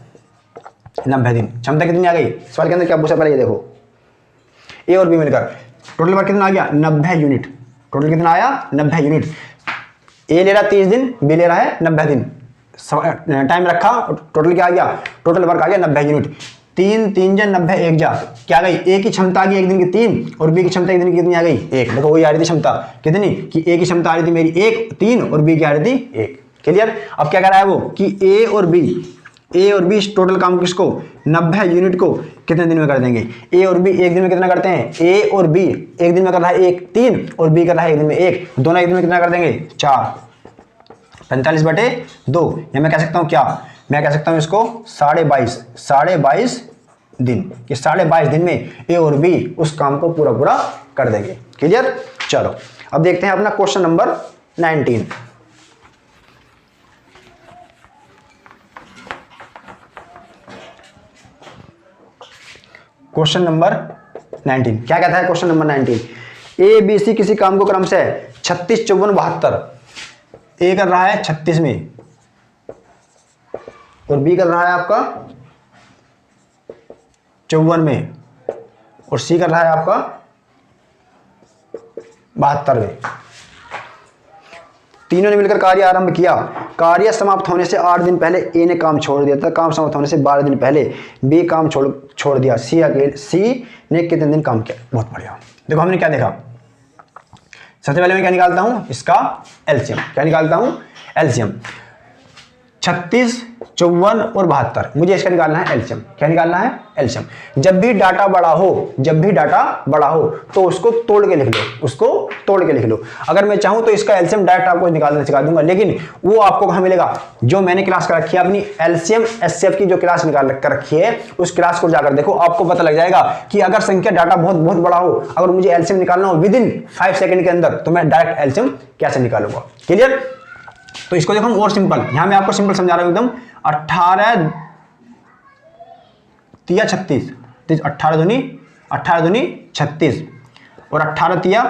90 दिन। क्षमता कितनी आ गई, सवाल के अंदर क्या पूछा, पहले ये देखो, ए और बी मिलकर टोटल वर्क कितना आ गया, 90 यूनिट। टोटल कितना आया, 90 यूनिट। ए ले रहा है 30 दिन, बी ले रहा है 90 दिन। टाइम रखा, टोटल क्या आ गया, टोटल वर्क आ गया 90 यूनिट। 3 3 जा 90, 1 जा क्या आ गई, ए की क्षमता आ गई 1 दिन की 3 और बी की क्षमता 1 दिन की कितनी आ गई, 1। देखो वही आ रही थी क्षमता कितनी, कि ए की क्षमता आ रही थी मेरी 1 3 और बी की आ रही थी 1। क्लियर। अब क्या कह रहा है वो कि ए और बी टोटल काम किसको, 90 यूनिट को कितने दिन में कर देंगे। ए और बी एक दिन में कितना करते हैं, ए और बी एक दिन में कर रहा है 1 3 और बी कर रहा है 1 दिन में 1, दोनों एक दिन में कितना कर देंगे, 4। 45/2, या मैं कह सकता हूं क्या, मैं कह सकता हूं इसको 22.5 दिन। ये 22.5 दिन में ए और बी उस काम को पूरा पूरा कर देंगे। क्लियर। चलो अब देखते हैं अपना क्वेश्चन नंबर 19। क्वेश्चन नंबर 19 क्या कहता है, question number 19, A B C किसी काम को क्रम से 36 54 72, ए कर रहा है 36 में और बी कर रहा है आपका 54 में और सी कर रहा है आपका 72 में। तीनों ने मिलकर कार्य आरंभ किया। कार्य समाप्त होने से 8 दिन पहले ए ने काम छोड़ दिया था, काम समाप्त होने से 12 दिन पहले बी काम छोड़ दिया। सी ने कितने दिन काम किया। बहुत बढ़िया। देखो हमने क्या देखा, सबसे पहले मैं क्या निकालता हूं, इसका एलसीएम। क्या निकालता हूं, एलसीएम। 36 54 और 72, मुझे इसका निकालना है एलसीएम। क्या निकालना है, एलसीएम। जब भी डाटा बड़ा हो तो उसको तोड़ के लिख लो, उसको तोड़ के लिख लो। अगर मैं चाहूं तो इसका एलसीएम डायरेक्ट आपको निकालना सिखा दूंगा, लेकिन वो आपको कहां मिलेगा, जो मैंने क्लास कर रखी है अपनी एलसीएम एचसीएफ की जो क्लास निकाल कर रखी है, उस क्लास को जाकर देखो, आपको पता लग जाएगा कि अगर संख्या डाटा बहुत बहुत बड़ा हो, अगर मुझे एलसीएम निकालना हो विदिन 5 सेकंड के अंदर, तो मैं डायरेक्ट एलसीएम कैसे निकालूंगा। क्लियर। तो इसको देखो हम और सिंपल, यहां मैं आपको सिंपल समझा रहा हूं एकदम। 18 तिया 36, 18 दूनी 36 और 18 तिया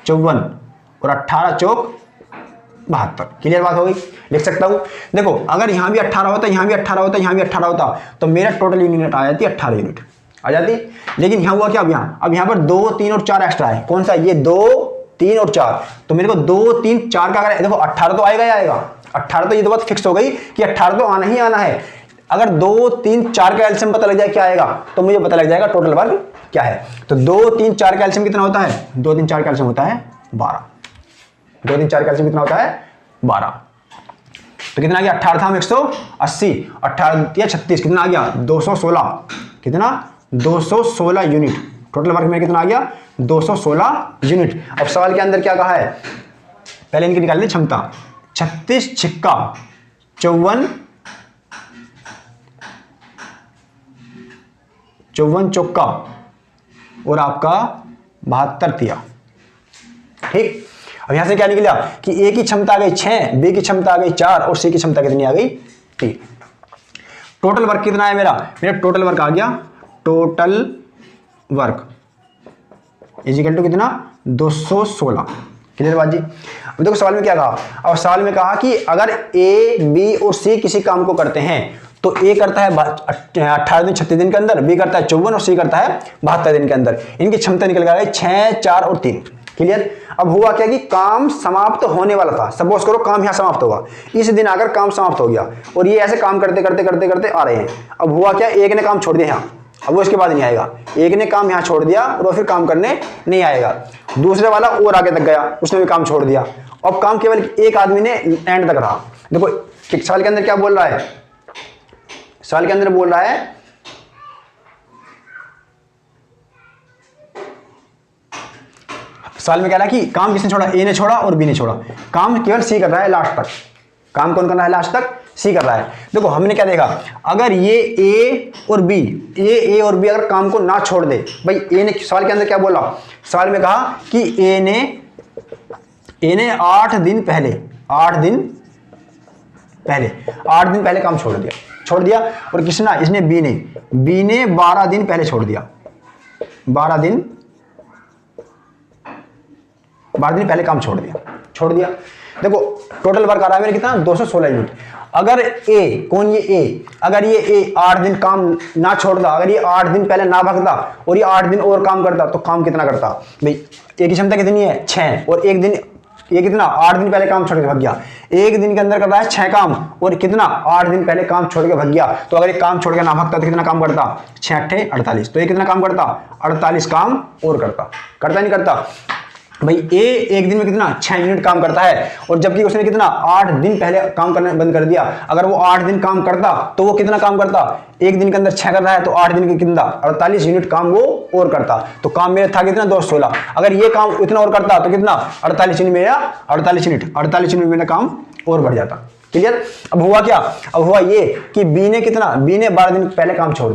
54 और 18 चौक 72। क्लियर बात हो गई। लिख सकता हूं, देखो अगर यहां भी 18 होता, यहां भी 18 होता, यहां भी 18 होता, तो मेरा टोटल यूनिट आ जाती 18 यूनिट आ जाती। लेकिन यहां हुआ क्या, अब यहां पर 2 3 और 4 एक्स्ट्रा है। कौन सा, ये 2 3 और 4, तो मेरे को 2 3 4 का अगर देखो 18 तो आएगा ही आएगा। 18 तो ये तो बात फिक्स हो गई कि 18 तो आना ही आना है। अगर 2 3 4 का एलसीएम पता लग जाए क्या आएगा, तो मुझे पता लग जाएगा टोटल वर्क क्या है। तो 2 3 4 का एलसीएम कितना होता है, 2 3 4 का एलसीएम होता है 12। 2 3 4 का एलसीएम कितना होता है 12। तो कितना आ गया, 18 था 180, 18 या 36 कितना आ गया 216, कितना 216 यूनिट। टोटल वर्क में कितना आ गया 216 यूनिट। अब सवाल के अंदर क्या कहा है, पहले इनकी निकाल ली क्षमता। 36 छिक्का 54 चौका और आपका 72 तिया। ठीक। अब यहां से क्या निकला कि ए की क्षमता आ गई 6, बी की क्षमता आ गई 4 और सी की क्षमता कितनी आ गई 3। टोटल वर्क कितना है मेरा टोटल वर्क आ गया, टोटल वर्क इजिकल टू कितना 216। क्लियर बात जी। अब देखो सवाल में क्या कहा, अब सवाल में कहा कि अगर ए बी और सी किसी काम को करते हैं तो ए करता है 18 दिन 36 दिन के अंदर, बी करता है 54 और सी करता है 72 दिन के अंदर। इनकी क्षमता निकल गई 6 4 और 3। क्लियर। अब हुआ क्या कि काम समाप्त होने वाला था, सपोज करो काम यहां समाप्त होगा, इस दिन आकर काम समाप्त हो गया और ये ऐसे काम करते करते करते करते आ रहे हैं। अब हुआ क्या, एक ने काम छोड़ दिया यहां, अब वो इसके बाद नहीं आएगा। एक ने काम यहां छोड़ दिया और वो फिर काम करने नहीं आएगा। दूसरे वाला और आगे तक गया, उसने भी काम छोड़ दिया। अब काम केवल एक आदमी ने एंड तक रहा। देखो सवाल के अंदर क्या बोल रहा है, सवाल के अंदर बोल रहा है सवाल में कह रहा है कि काम किसने छोड़ा, ए ने छोड़ा और बी ने छोड़ा। काम केवल सी कर रहा है लास्ट तक। काम कौन कर रहा है लास्ट तक, सी कर रहा है। देखो हमने क्या देखा, अगर ये ए और बी, ए और बी अगर काम को ना छोड़ दे, भाई ए ने सवाल के अंदर क्या बोला, सवाल में कहा कि ए ने 8 दिन पहले काम छोड़ दिया। और किसने, इसने बी ने 12 दिन पहले छोड़ दिया, 12 दिन पहले काम छोड़ दिया। देखो टोटल वर्क आ रहा है मेरे कितना, 216 यूनिट। अगर ए, कौन ये ए, अगर ये ए 8 दिन काम ना छोड़ता, अगर ये 8 दिन पहले ना भागता और ये 8 दिन और काम करता, तो काम कितना करता भाई, ए की क्षमता कितनी है 6, और एक दिन ये कितना 8 दिन पहले काम छोड़ के भाग गया, एक दिन के अंदर कर रहा है 6 काम, और कितना 8 दिन पहले काम छोड़ के भाग गया। तो अगर ये काम छोड़ के ना भागता तो कितना काम करता, 6 × 8 = 48, तो ये कितना काम करता, 48 काम और करता नहीं करता भाई। ए एक दिन में कितना 6 यूनिट काम करता है, और जबकि उसने कितना 8 दिन पहले काम करना बंद कर दिया। अगर वो 8 दिन काम करता तो वो कितना काम करता, एक दिन के अंदर 6 कर रहा है तो 8 दिन के कितना 48 यूनिट काम वो और करता। तो काम मेरा था कितना 216, अगर ये काम इतना और करता तो कितना 48 यूनिट मेरा काम और बढ़ जाता। क्लियर। अब हुआ क्या, अब हुआ ये कि बी ने 12 दिन पहले काम छोड़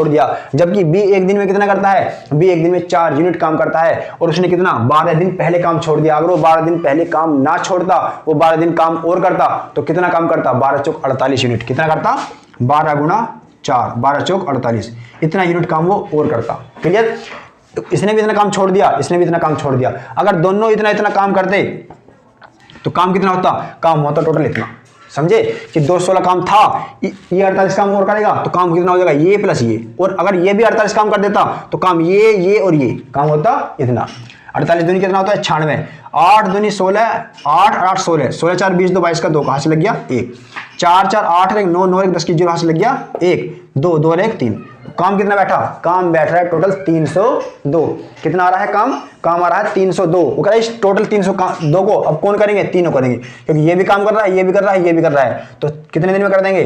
दिया, जबकि बी एक दिन में कितना करता है, बी एक दिन में 4 यूनिट काम करता है, और उसने कितना 12 दिन पहले काम छोड़ दिया। अगर वो 12 दिन पहले काम ना छोड़ता, वो 12 दिन काम और करता, तो कितना काम करता, 12 × 4 = 48 यूनिट। कितना करता, 12 × 4 12 × 4 = 48, इतना यूनिट काम वो और करता। क्लियर। तो इसने भी इतना काम छोड़ दिया, अगर दोनों इतना काम करते तो काम कितना होता, काम होता टोटल इतना। समझे कि 216 काम था, ये 48 काम और करेगा तो काम कितना हो जाएगा, ये प्लस ये, और अगर ये भी 48 काम कर देता तो काम ये और ये काम होता इतना। 48 दूनी कितना होता है 96, 8 दूनी 16, 8 और 8 16, 16 4 20 2 22 का 2 कहाँ से लग गया 1, 4 4 8 1 9 9 1 10 की 0 कहाँ से लग गया 1, 2 2 और 1 3। काम कितना बैठा, काम बैठ रहा है टोटल 302। कितना आ रहा है काम आ रहा है 302। वो कह रहा है इस टोटल 302 को अब कौन करेंगे, तीनों करेंगे, क्योंकि ये भी काम कर रहा है, ये भी कर रहा है, ये भी कर रहा है। तो कितने दिन में कर देंगे,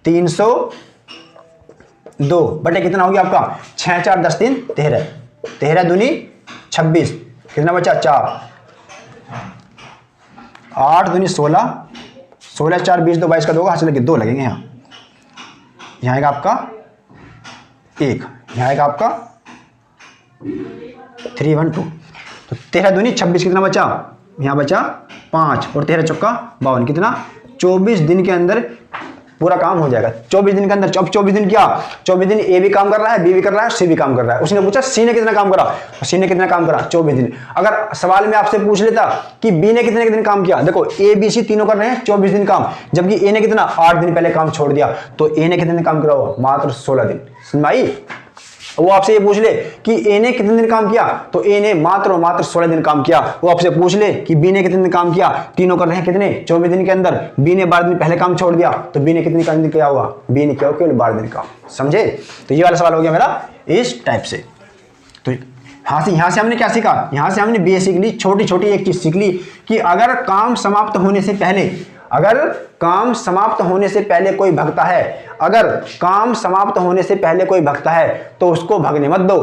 302 बटे कितना हो गया आपका 6 4 10 3 13, 13 दूनी 26, कितना बचा 4, 8 दूनी 16, 16 4 20 2 22 का 2 हाथ से लगे 2 लगेंगे। यहाँ आएगा आपका 1, यहाँ आएगा आपका 312। तो 13 दूनी 26, कितना बचा, यहाँ बचा 5, और 13 चौका 52, कितना 24 दिन के अंदर पूरा काम हो जाएगा। 24 दिन के अंदर। अब 24 दिन क्या, 24 दिन ए भी काम कर रहा है, बी भी कर रहा है, सी भी काम कर रहा है। उसने पूछा सी ने कितना काम करा, सी ने कितना काम करा 24 दिन। अगर सवाल में आपसे पूछ लेता कि बी ने कितने दिन काम किया, देखो ए बी सी तीनों कर रहे हैं 24 दिन काम, जबकि ए ने कितना 8 दिन पहले काम छोड़ दिया, तो ए ने कितने दिन काम करा हुआ, मात्र 16 दिन। समझ में आई। वो आपसे ये पूछ ले कि ए ने कितने दिन काम किया, तो ए ने मात्र 16 दिन काम किया। वो आपसे पूछ ले कि बी ने कितने दिन काम किया, तीनों कर रहे हैं कितने 24 दिन के अंदर, बी ने 12 दिन पहले काम छोड़ दिया, तो बी ने कितने दिन किया हुआ, बी ने किया केवल 12 दिन काम। समझे। तो ये वाला सवाल हो गया मेरा इस टाइप से। तो यहाँ से हमने क्या सीखा, यहाँ से हमने बेसिकली छोटी छोटी एक चीज सीख ली कि अगर काम समाप्त होने से पहले, अगर काम समाप्त होने से पहले कोई भगता है, अगर काम समाप्त होने से पहले कोई भगता है, तो उसको भगने मत दो,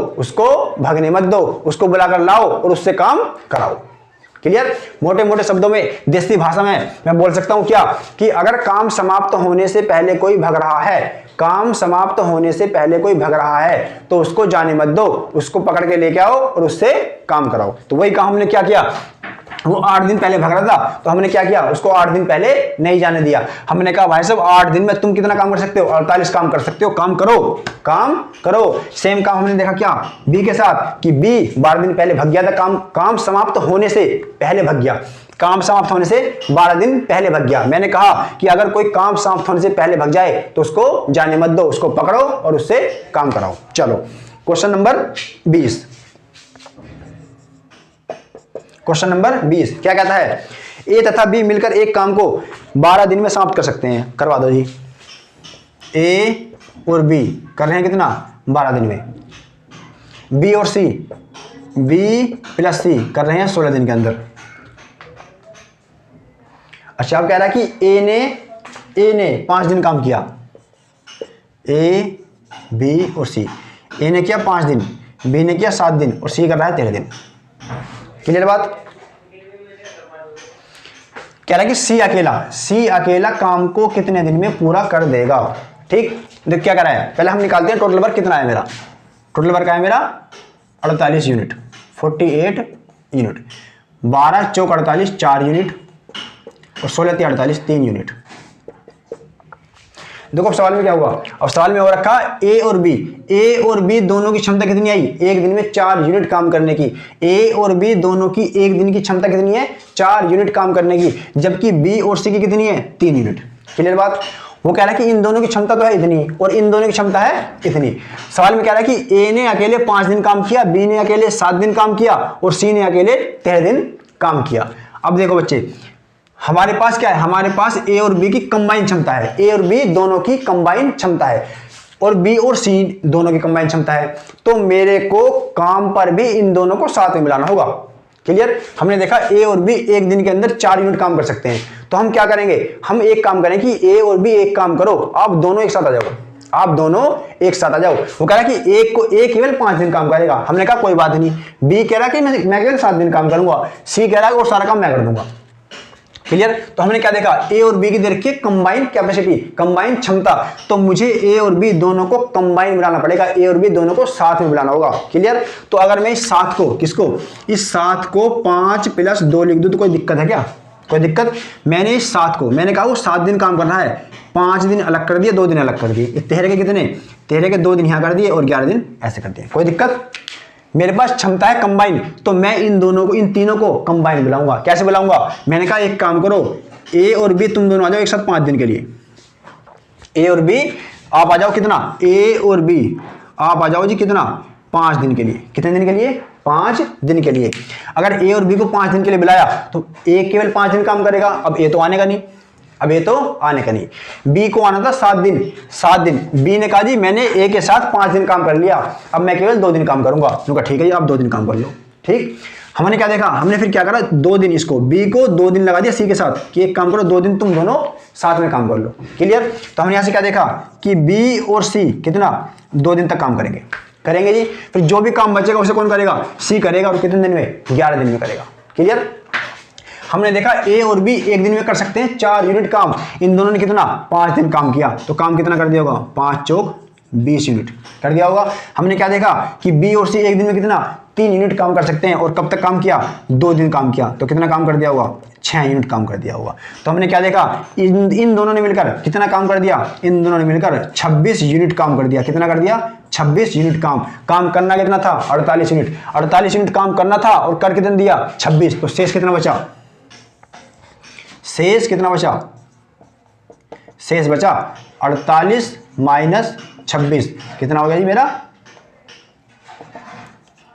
उसको बुलाकर लाओ और उससे काम कराओ। क्लियर। मोटे मोटे शब्दों में देसी भाषा में मैं बोल सकता हूं क्या, कि अगर काम समाप्त होने से पहले कोई भग रहा है, काम समाप्त होने से पहले कोई भग रहा है, तो उसको जाने मत दो, उसको पकड़ के लेके आओ और उससे काम कराओ। तो वही काम हमने क्या किया, वो 8 दिन पहले भग रहा था, तो हमने क्या किया, उसको 8 दिन पहले नहीं जाने दिया। हमने कहा भाई साहब 8 दिन में तुम कितना काम कर सकते हो, 48 काम कर सकते हो, काम करो। सेम काम हमने देखा क्या बी के साथ, कि बी 12 दिन पहले भग गया था, काम समाप्त होने से पहले भग गया, काम समाप्त होने से 12 दिन पहले भग गया। मैंने कहा कि अगर कोई काम समाप्त होने से पहले भग जाए तो उसको जाने मत दो, उसको पकड़ो और उससे काम कराओ। चलो क्वेश्चन नंबर 20। क्वेश्चन नंबर 20 क्या कहता है, ए तथा बी मिलकर एक काम को 12 दिन में समाप्त कर सकते हैं। करवा दो जी। ए और बी कर रहे हैं कितना 12 दिन में, बी और सी, बी प्लस सी कर रहे हैं 16 दिन के अंदर। अच्छा अब कह रहा है कि ए ने 5 दिन काम किया, ए बी और सी, ए ने किया 5 दिन, बी ने किया 7 दिन और सी कर रहा है 13 दिन। क्लियर बात। कह रहा है कि सी अकेला काम को कितने दिन में पूरा कर देगा। ठीक, तो क्या कर रहा है, पहले हम निकालते हैं टोटल वर्क कितना है मेरा। टोटल वर्क है मेरा 48 यूनिट, 48 यूनिट, 12 चौक 48 4 यूनिट और 16 48 3 यूनिट। देखो सवाल में क्या हुआ, अब सवाल में हो रखा ए और बी दोनों की क्षमता कितनी आई, एक दिन में 4 यूनिट काम करने की। ए और बी दोनों की एक दिन की क्षमता कितनी है, 4 यूनिट काम करने की, जबकि बी और सी की कितनी है, 3 यूनिट। क्लियर बात। वो कह रहा है कि इन दोनों की क्षमता तो है इतनी और इन दोनों की क्षमता है इतनी। सवाल में कह रहा है कि ए ने अकेले 5 दिन काम किया, बी ने अकेले 7 दिन काम किया और सी ने अकेले 13 दिन काम किया। अब देखो बच्चे, हमारे पास क्या है, हमारे पास ए और बी की कंबाइन क्षमता है, ए और बी दोनों की कंबाइन क्षमता है और बी और सी दोनों की कंबाइन क्षमता है। तो मेरे को काम पर भी इन दोनों को साथ में मिलाना होगा। क्लियर। हमने देखा ए और बी एक दिन के अंदर 4 यूनिट काम कर सकते हैं, तो हम क्या करेंगे, हम एक काम करें कि ए और बी एक काम करो, आप दोनों एक साथ आ जाओ, आप दोनों एक साथ आ जाओ। वो कह रहा है कि एक केवल 5 दिन काम करेगा, हमने कहा कोई बात नहीं। बी कह रहा है कि मैं केवल 7 दिन काम करूंगा, सी कह रहा है और सारा काम मैं कर दूंगा। क्लियर। तो हमने क्या देखा, ए और बी की दे रखी है कंबाइन कैपेसिटी, कंबाइन क्षमता, तो मुझे ए और बी दोनों को कंबाइन मिलाना पड़ेगा, ए और बी दोनों को साथ में मिलाना होगा। क्लियर। तो अगर मैं इस 7 को, किसको, इस 7 को 5 + 2 लिख दूं तो कोई दिक्कत है क्या, कोई दिक्कत। मैंने इस 7 को, मैंने कहा वो 7 दिन काम करना है, 5 दिन अलग कर दिए, 2 दिन अलग कर दिए, 13 के कितने, 13 के 2 दिन यहां कर दिए और 11 दिन ऐसे कर दिए, कोई दिक्कत। मेरे पास क्षमता है कंबाइन, तो मैं इन दोनों को, इन तीनों को कंबाइन बुलाऊंगा। कैसे बुलाऊंगा, मैंने कहा एक काम करो, ए और बी तुम दोनों आ जाओ एक साथ 5 दिन के लिए। ए और बी आप आ जाओ कितना, ए और बी आप आ जाओ जी कितना, 5 दिन के लिए। कितने दिन के लिए, 5 दिन के लिए। अगर ए और बी को 5 दिन के लिए बुलाया तो ए केवल 5 दिन काम करेगा, अब ए तो आने का नहीं, अब ये तो आने का नहीं। बी को आना था 7 दिन, 7 दिन। बी ने कहा जी मैंने ए के साथ 5 दिन काम कर लिया, अब मैं केवल 2 दिन काम करूंगा। उन्होंने कहा ठीक है जी आप 2 दिन काम कर लो। ठीक, हमने क्या देखा, हमने फिर क्या करा, 2 दिन इसको, बी को 2 दिन लगा दिया सी के साथ कि एक काम करो 2 दिन तुम दोनों साथ में काम कर लो। क्लियर। तो हमने यहां से क्या देखा कि बी और सी कितना, 2 दिन तक काम करेंगे जी। फिर जो भी काम बचेगा उसे कौन करेगा, सी करेगा, और कितने दिन में, 11 दिन में करेगा। क्लियर। हमने देखा ए और बी एक दिन में कर सकते हैं 4 यूनिट काम, इन दोनों ने कितना, 5 दिन काम किया, तो काम कितना कर दिया होगा, 5 चौक 20 यूनिट कर दिया होगा। हमने क्या देखा कि बी और सी एक दिन में कितना, 3 यूनिट काम कर सकते हैं, और कब तक काम किया, 2 दिन काम किया, तो कितना काम कर दिया होगा, 6 यूनिट काम कर दिया होगा। तो हमने क्या देखा, इन दोनों ने मिलकर कितना काम कर दिया, इन दोनों ने मिलकर 26 यूनिट काम कर दिया। कितना कर दिया, 26 यूनिट काम करना कितना था, 48 यूनिट, 48 यूनिट काम करना था और कर कितना दिया, 26। तो शेष कितना बचा, शेष कितना बचा, शेष बचा 48 - 26 कितना हो गया जी मेरा,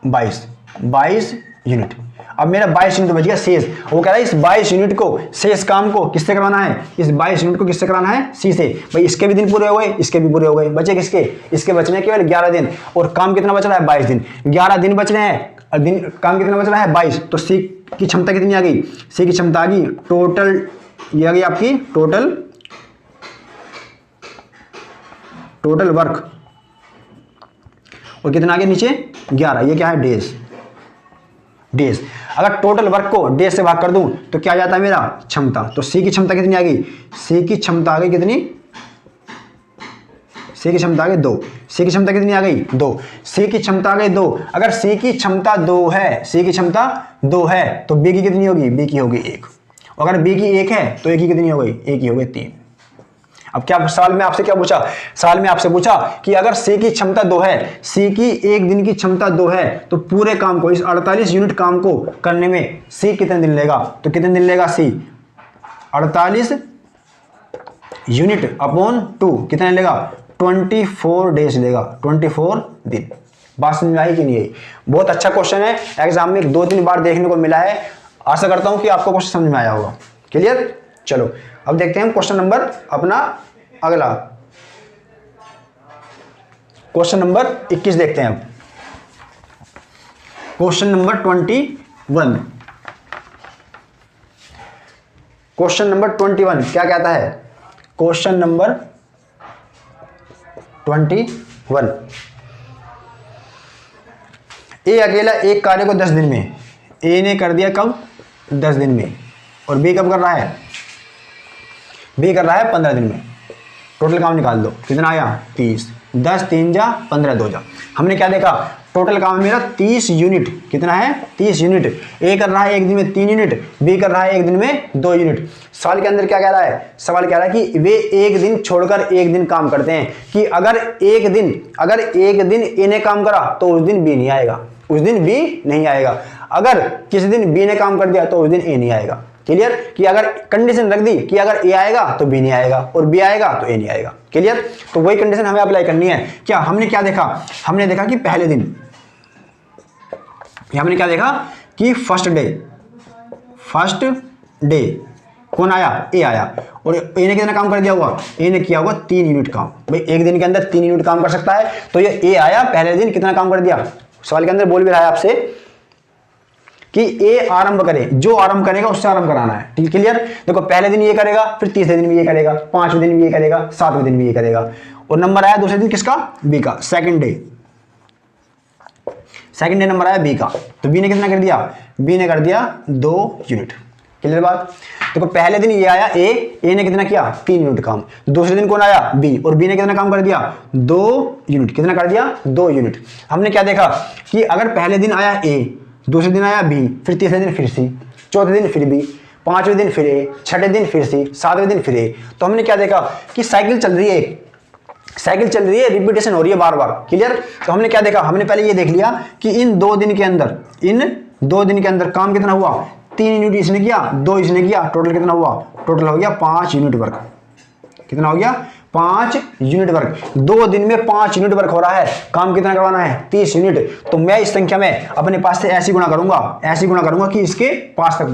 22 यूनिट। अब मेरा 22 यूनिट बच गया शेष। वो कह रहा है इस 22 यूनिट को, शेष काम को किससे करवाना है, इस 22 यूनिट को किससे कराना है, सी से। भाई इसके भी दिन पूरे हो गए, इसके भी पूरे हो गए, बचे किसके, इसके बचने केवल 11 दिन, और काम कितना बच रहा है, 22 दिन। 11 दिन बच रहे हैं और दिन काम कितना बच रहा है, 22। तो सी की क्षमता कितनी आ गई, सी की क्षमता आ गई टोटल, ये आ गई आपकी टोटल वर्क, और कितना आ गया नीचे, 11। ये क्या है, डेज। अगर टोटल वर्क को डेज से भाग कर दूं तो क्या आ जाता है मेरा, क्षमता। तो सी की क्षमता कितनी आ गई, सी की क्षमता आ गई कितनी, सी की क्षमता आ गई 2। सी की क्षमता कितनी आ गई, 2। सी की क्षमता आ गई 2। अगर सी की क्षमता 2 है, सी की क्षमता 2 है तो बी की कितनी होगी, बी की होगी 1। अगर बी की 1 है तो ए की कितनी हो गई, ए की हो गई 3। अब क्या सवाल में आपसे क्या पूछा, सवाल में आपसे पूछा कि अगर सी की क्षमता 2 है, सी की एक दिन की क्षमता 2 है, तो पूरे काम को, इस 48 यूनिट काम को करने में सी कितने दिन लेगा, तो कितने दिन लेगा सी, 48 यूनिट अपॉन 2 कितने लेगा, 24 डेज लेगा, 24 दिन। बात समझ में आई कि नहीं आई। बहुत अच्छा क्वेश्चन है, एग्जाम में 2-3 बार देखने को मिला है। आशा करता हूं कि आपको क्वेश्चन समझ में आया होगा। क्लियर। चलो अब देखते हैं क्वेश्चन नंबर अपना अगला, क्वेश्चन नंबर 21 देखते हैं। अब क्वेश्चन नंबर 21, क्वेश्चन नंबर 21 क्या कहता है, क्वेश्चन नंबर 21, ए अकेला एक कार्य को 10 दिन में, ए ने कर दिया कब, 10 दिन में, और बी कब कर रहा है, बी कर रहा है 15 दिन में। टोटल काम निकाल दो, कितना आया 30, 10 3 जा 15 2 जा। हमने क्या देखा, टोटल काम है मेरा 30 यूनिट, कितना है 30 यूनिट। ए कर रहा है एक दिन में 3 यूनिट, बी कर रहा है एक दिन में 2 यूनिट। सवाल के अंदर क्या कह रहा है, सवाल कह रहा है कि वे एक दिन छोड़कर एक दिन काम करते हैं, कि अगर एक दिन ए ने काम करा तो उस दिन बी नहीं आएगा, उस दिन बी नहीं आएगा। अगर किसी दिन बी ने काम कर दिया तो उस दिन ए नहीं आएगा। क्लियर, कि अगर कंडीशन रख दी कि अगर ए आएगा तो बी नहीं आएगा और बी आएगा तो ए नहीं आएगा। क्लियर, तो वही कंडीशन हमें अप्लाई करनी है। क्या हमने क्या देखा, हमने देखा कि पहले दिन, हमने क्या देखा कि फर्स्ट डे कौन आया, ए आया, और ए ने कितना काम कर दिया होगा, ए ने किया होगा 3 यूनिट काम। भाई एक दिन के अंदर 3 यूनिट काम कर सकता है, तो ये ए आया पहले दिन कितना काम कर दिया। सवाल के अंदर बोल भी रहा है आपसे कि ए आरंभ करे, जो आरंभ करेगा उससे आरंभ कराना है। ठीक, क्लियर। देखो पहले दिन ये करेगा, फिर तीसरे दिन भी ये करेगा, 5वें दिन भी ये करेगा, 7वें दिन भी ये करेगा, और नंबर आया दूसरे दिन किसका, बी का, सेकंड डे नंबर आया बी का। तो बी ने कितना कर दिया, बी ने कर दिया 2 यूनिट। क्लियर बात। देखो पहले दिन ये आया ए ने कितना किया 3 यूनिट काम, दूसरे दिन कौन आया बी, और बी ने कितना काम कर दिया 2 यूनिट, कितना कर दिया 2 यूनिट। हमने क्या देखा कि अगर पहले दिन आया ए, दूसरे दिन आया बी, फिर तीसरे दिन फिर सी, चौथे दिन फिर बी, 5वें दिन फिर ए, 6ठे दिन फिर सी, 7वें दिन फिर ए। तो हमने क्या देखा कि साइकिल चल रही है, रिपीटेशन हो रही है बार बार। क्लियर। तो हमने क्या देखा, हमने पहले ये देख लिया कि इन 2 दिन के अंदर काम कितना हुआ, 3 यूनिट इसने किया, 2 इसने किया, टोटल कितना हुआ, टोटल हो गया 5 यूनिट वर्क। कितना हो गया 5 यूनिट वर्क। 2 दिन में 5 यूनिट वर्क हो रहा है, काम कितना करवाना है 30 यूनिट। तो मैं इस संख्या में अपने पास से ऐसी गुणा करूंगा कि इसके पास तक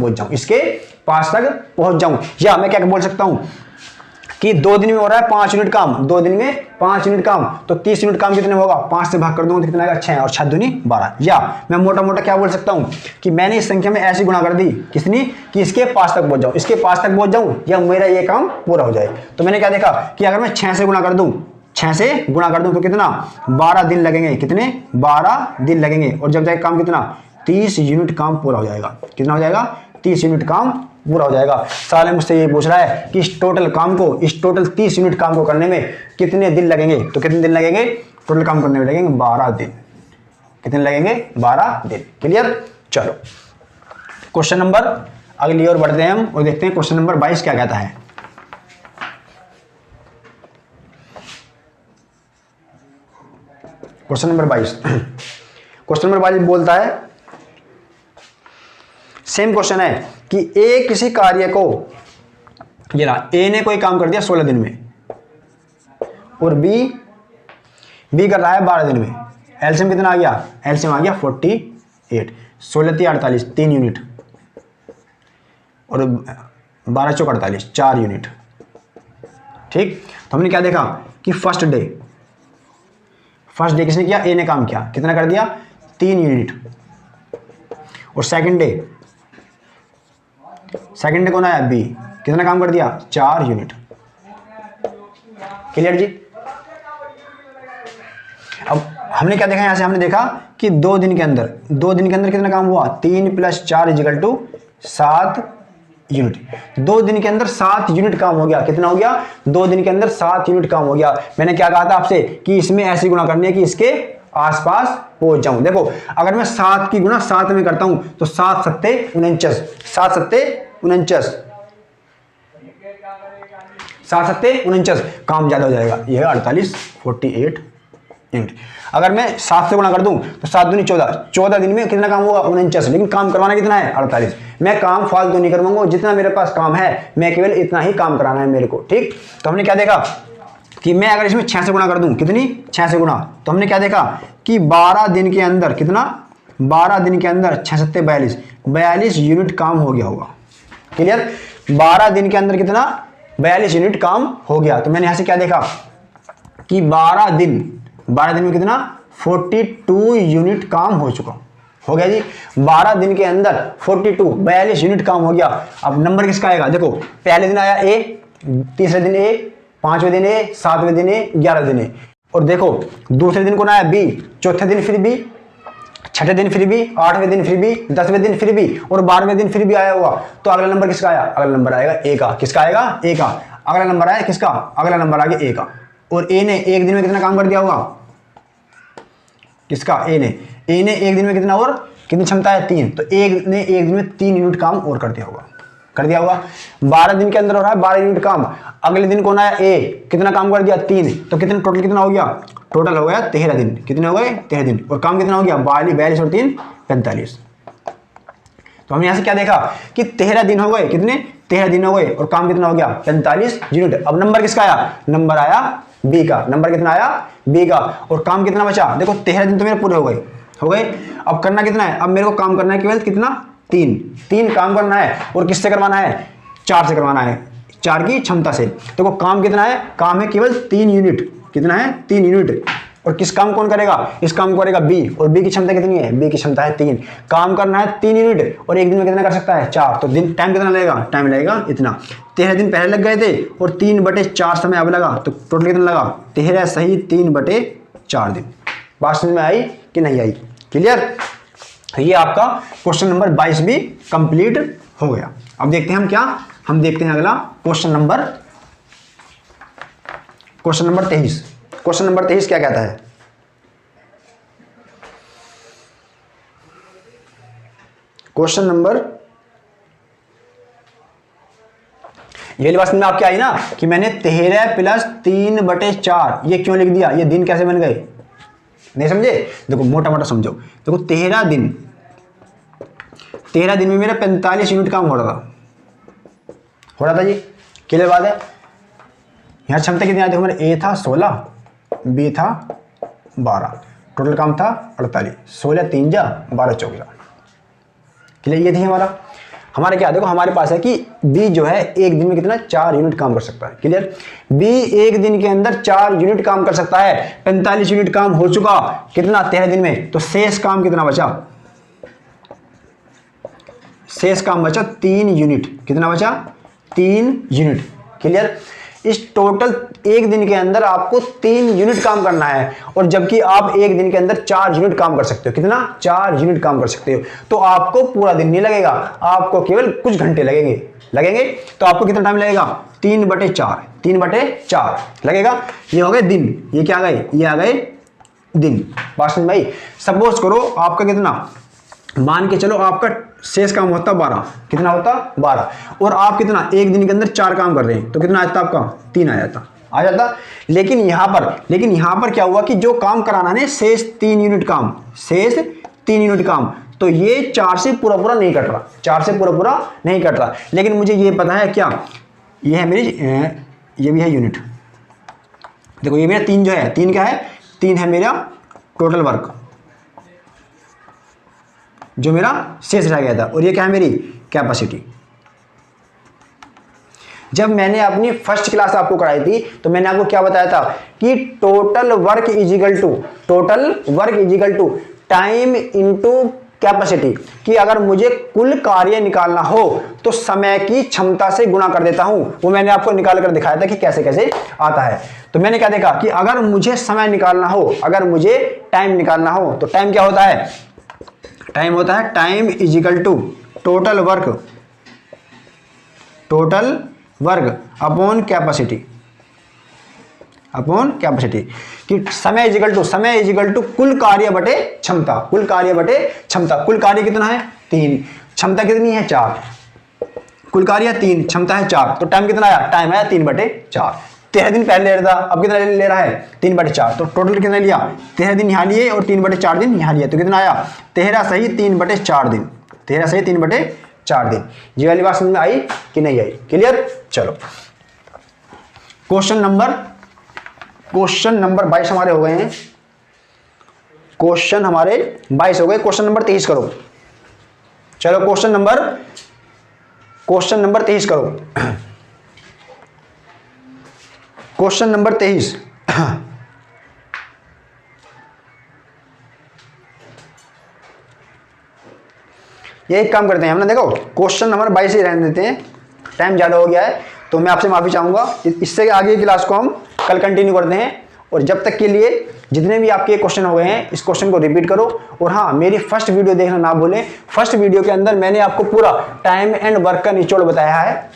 पहुंच जाऊं, या मैं क्या बोल सकता हूं कि 2 दिन में हो रहा है 5 यूनिट काम, 2 दिन में 5 यूनिट काम, तो 30 यूनिट काम कितने होगा, 5 से भाग कर दूंगा तो कितना आएगा 6, और 6 दूनी 12। या मैं मोटा मोटा क्या बोल सकता हूं कि मैंने इस संख्या में ऐसी गुणा कर दी, कितनी, कि इसके पास तक पहुंच जाऊं, या मेरा ये काम पूरा हो जाए। तो मैंने क्या देखा कि अगर मैं 6 से गुणा कर दूं तो कितना 12 दिन लगेंगे, कितने 12 दिन लगेंगे, और जब जाएगा काम कितना 30 यूनिट काम पूरा हो जाएगा। कितना हो जाएगा 30 यूनिट काम पूरा हो जाएगा। साले मुझसे ये पूछ रहा है कि इस टोटल 30 यूनिट काम को करने में कितने दिन लगेंगे। तो कितने दिन लगेंगे, टोटल काम करने में लगेंगे 12 दिन। कितने लगेंगे 12 दिन। क्लियर। चलो क्वेश्चन नंबर अगली ओर बढ़ते हैं हम और देखते हैं क्वेश्चन नंबर 22 क्या कहता है। क्वेश्चन नंबर 22 बोलता है, सेम क्वेश्चन है कि ए किसी कार्य को, ये रहा ए ने कोई काम कर दिया 16 दिन में, और बी कर रहा है 12 दिन में। एलसीएम कितना आ गया, एलसीएम आ गया 48, 16 3 48 3 यूनिट, और 12 चौक 48 4 यूनिट। ठीक। तो हमने क्या देखा कि फर्स्ट डे किसने किया, ए ने काम किया, कितना कर दिया 3 यूनिट, और सेकंड डे कौन आया बी, कितना काम कर दिया 4 यूनिट। क्लियर जी। अब हमने क्या देखा, यहां से हमने देखा कि 2 दिन के अंदर कितना काम हुआ, 3 + 4 = 7 यूनिट। 2 दिन के अंदर 7 यूनिट काम हो गया। कितना हो गया 2 दिन के अंदर 7 यूनिट काम हो गया। मैंने क्या कहा था आपसे कि इसमें ऐसी गुणा करनी है कि इसके आसपास पहुंच जाऊं। देखो अगर मैं 7 की गुणा 7 में करता हूं तो 7 सत्ते 49, 7 सत्ते 49, काम ज्यादा हो जाएगा, ये 48 यूनिट। अगर मैं 7 से गुणा कर दूं तो 7 दूनी 14 दिन में कितना काम होगा 49, लेकिन काम करवाना कितना है 48। मैं काम फालतू नहीं करवाऊंगा, जितना मेरे पास काम है मैं केवल इतना ही काम कराना है मेरे को। ठीक। तो हमने क्या देखा कि मैं अगर इसमें 6 से गुणा कर दूं, कितनी 6 से गुणा, तो हमने क्या देखा कि 12 दिन के अंदर कितना, 12 दिन के अंदर 6 सत्ते 42 यूनिट काम हो गया होगा। क्लियर। 12 दिन के अंदर कितना 42 यूनिट काम हो गया। तो मैंने यहां से क्या देखा कि 12 दिन में कितना 42 यूनिट काम हो चुका हो गया जी। 12 दिन के अंदर 42 यूनिट काम हो गया। अब नंबर किसका आएगा, देखो पहले दिन आया ए, तीसरे दिन ए, 5वें दिन ए, 7वें दिन ए, 11वें दिन ए, और देखो दूसरे दिन कौन आया बी, चौथे दिन फिर बी, छठे दिन फिर भी, 8वें दिन फिर भी, 10वें दिन फिर भी और 12वें दिन फिर भी आया हुआ, तो अगला नंबर किसका आया? अगला नंबर आएगा ए का। किसका आएगा? ए का। अगला नंबर आया किसका? अगला नंबर आ गया ए का। और ए ने एक दिन में कितना काम कर दिया होगा? किसका? ए ने एक दिन में कितना, और कितनी क्षमता है? 3। तो एक ने एक दिन में 3 यूनिट काम और कर दिया होगा। 12 दिन के अंदर हो रहा है 12 यूनिट काम। अगले दिन कौन आया? ए। कितना काम कर दिया? 3। तो कितना टोटल कितना हो गया? टोटल हो गया 13 दिन। कितने हो गए? 13 दिन। और काम कितना हो गया? 42 और 3 45। तो हमने यहां से क्या देखा कि 13 दिन हो गए। कितने? 13 दिन हो गए और काम कितना हो गया? 45 यूनिट। अब नंबर किसका आया? नंबर आया बी का। नंबर कितना आया? बी का। और काम कितना बचा? देखो 13 दिन तो मेरे पूरे हो गए। अब करना कितना है? अब मेरे को काम करना है केवल कितना? 3 काम करना है। और किससे करवाना है? 4 से करवाना है, 4 की क्षमता से। देखो काम कितना है? काम है केवल 3 यूनिट। कितना है? 3 यूनिट। और किस काम कौन करेगा? इस काम को करेगा बी। और बी की क्षमता कितनी है? बी की क्षमता है 3। काम करना है 3 यूनिट और एक दिन में कितना कर सकता है? 4। तो दिन टाइम कितना लगेगा? टाइम लगेगा इतना। 13 दिन पहले लग गए थे और 3/4 समय अब लगा, तो टोटल कितना लगा? 13 सही 3/4 दिन। बात समझ में आई कि नहीं आई? क्लियर? ये आपका क्वेश्चन नंबर 22 भी कंप्लीट हो गया। अब देखते हैं हम क्या, हम देखते हैं अगला क्वेश्चन नंबर 23। क्वेश्चन नंबर 23 क्या कहता है? क्वेश्चन नंबर, ये वाली बात में आपके आई ना कि मैंने 13 + 3/4 ये क्यों लिख दिया? ये दिन कैसे बन गए? नहीं समझे? देखो मोटा मोटा समझो। देखो 13 दिन में मेरा 45 यूनिट काम हो रहा था जी। क्लियर बात है? यहां क्षमता कितनी आई? देखो मेरा ए था 16, बी था 12, टोटल काम था 48। 16 3 जा 12 14। क्लियर? ये थी हमारा क्या? देखो हमारे पास है कि बी जो है एक दिन में कितना? 4 यूनिट काम कर सकता है। क्लियर? बी एक दिन के अंदर 4 यूनिट काम कर सकता है। 45 यूनिट काम हो चुका कितना? 13 दिन में। तो शेष काम कितना बचा? शेष काम बचा 3 यूनिट। कितना बचा? 3 यूनिट। क्लियर? इस टोटल एक दिन के अंदर आपको 3 यूनिट काम करना है और जबकि आप एक दिन के अंदर 4 यूनिट काम कर सकते हो। कितना? 4 यूनिट काम कर सकते हो। तो आपको पूरा दिन नहीं लगेगा, आपको केवल कुछ घंटे लगेंगे। तो आपको कितना टाइम लगेगा? 3/4 लगेगा। ये हो गए दिन। ये क्या आ गए? ये आ गए दिन। बात समझ में आई? सपोज करो आपका कितना, मान के चलो आपका शेष काम होता 12। कितना होता? 12। और आप कितना एक दिन के अंदर 4 काम कर रहे हैं, तो कितना आता आपका? 3 आ जाता। लेकिन यहां पर क्या हुआ कि जो काम कराना है शेष 3 यूनिट काम, तो ये 4 से पूरा नहीं कट रहा। 4 से पूरा नहीं कट रहा। लेकिन मुझे ये पता है क्या, ये है मेरी, ये भी है यूनिट। देखो ये मेरा 3 जो है, 3 क्या है? 3 है मेरा टोटल वर्क जो मेरा शेष रह गया था। और ये क्या है? मेरी कैपेसिटी। जब मैंने अपनी फर्स्ट क्लास आपको कराई थी तो मैंने आपको क्या बताया था कि total work is equal to time into capacity, कि अगर मुझे कुल कार्य निकालना हो तो समय की क्षमता से गुणा कर देता हूं। वो मैंने आपको निकाल कर दिखाया था कि कैसे कैसे आता है। तो मैंने क्या देखा कि अगर मुझे समय निकालना हो, अगर मुझे टाइम निकालना हो, तो टाइम क्या होता है? टाइम होता है time is equal to total work upon capacity, कि समय इज इक्वल टू कुल कार्य बटे क्षमता। कुल कार्य कितना है? 3। क्षमता कितनी है? 4। कुल कार्य 3, क्षमता है 4। तो टाइम कितना आया? टाइम आया 3/4। 13 दिन पहले ले रहा था, अब कितना ले रहा है? 3/4। तो टोटल कितना लिया? 13 दिन यहाँ लिए और 3/4 दिन यहाँ लिए, तो कितना आया? 13 सही 3/4 दिन। 13 सही 3/4 दिन। ये वाली बात समझ में आई कि नहीं आई? क्लियर? चलो क्वेश्चन नंबर 22 हमारे हो गए हैं। क्वेश्चन हमारे 22 हो गए। क्वेश्चन नंबर 23 करो। चलो क्वेश्चन नंबर 23 करो। Question number 23। ये एक काम करते हैं हम ना, देखो क्वेश्चन नंबर 22 ही रहने देते हैं, टाइम ज़्यादा हो गया है तो मैं आपसे माफ़ी चाहूँगा। इससे आगे की क्लास को हम कल कंटिन्यू करते हैं और जब तक के लिए जितने भी आपके क्वेश्चन हो गए हैं इस क्वेश्चन को रिपीट करो। और हाँ, मेरी फर्स्ट वीडियो देखना ना भूलें। फर्स्ट वीडियो के अंदर मैंने आपको पूरा टाइम एंड वर्क का निचोड़ बताया है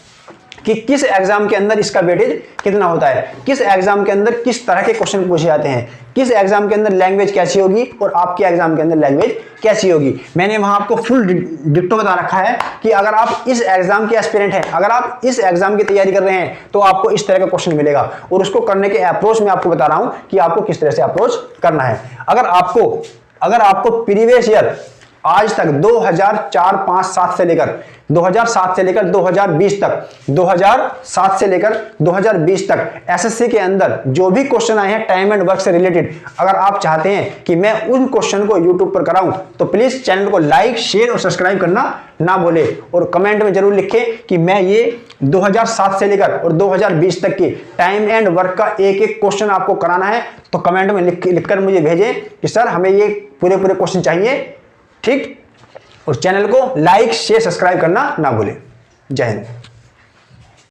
कि किस एग्जाम के अंदर इसका वेटेज कितना होता है, किस एग्जाम के अंदर किस तरह के क्वेश्चन पूछे जाते हैं, किस एग्जाम के अंदर लैंग्वेज कैसी होगी और आपके एग्जाम के अंदर लैंग्वेज कैसी होगी। मैंने वहां आपको फुल डिक्टो बता रखा है कि अगर आप इस एग्जाम के एस्पिरेंट हैं, अगर आप इस एग्जाम की तैयारी कर रहे हैं तो आपको इस तरह का क्वेश्चन मिलेगा और उसको करने के अप्रोच में आपको बता रहा हूं कि आपको किस तरह से अप्रोच करना है। अगर आपको प्रीवियस ईयर आज तक 2004, 5, 7 से लेकर 2007 से लेकर 2020 तक 2007 से लेकर 2020 तक एसएससी के अंदर जो भी क्वेश्चन आए हैं टाइम एंड वर्क से रिलेटेड, अगर आप चाहते हैं कि मैं उन क्वेश्चन को यूट्यूब पर कराऊं तो प्लीज चैनल को लाइक, शेयर और सब्सक्राइब करना ना भूले और कमेंट में जरूर लिखें कि मैं ये 2007 से लेकर और 2020 तक की टाइम एंड वर्क का एक एक क्वेश्चन आपको कराना है। तो कमेंट में लिखकर मुझे भेजें कि सर हमें ये पूरे क्वेश्चन चाहिए, ठीक। और चैनल को लाइक, शेयर, सब्सक्राइब करना ना भूलें। जय हिंद।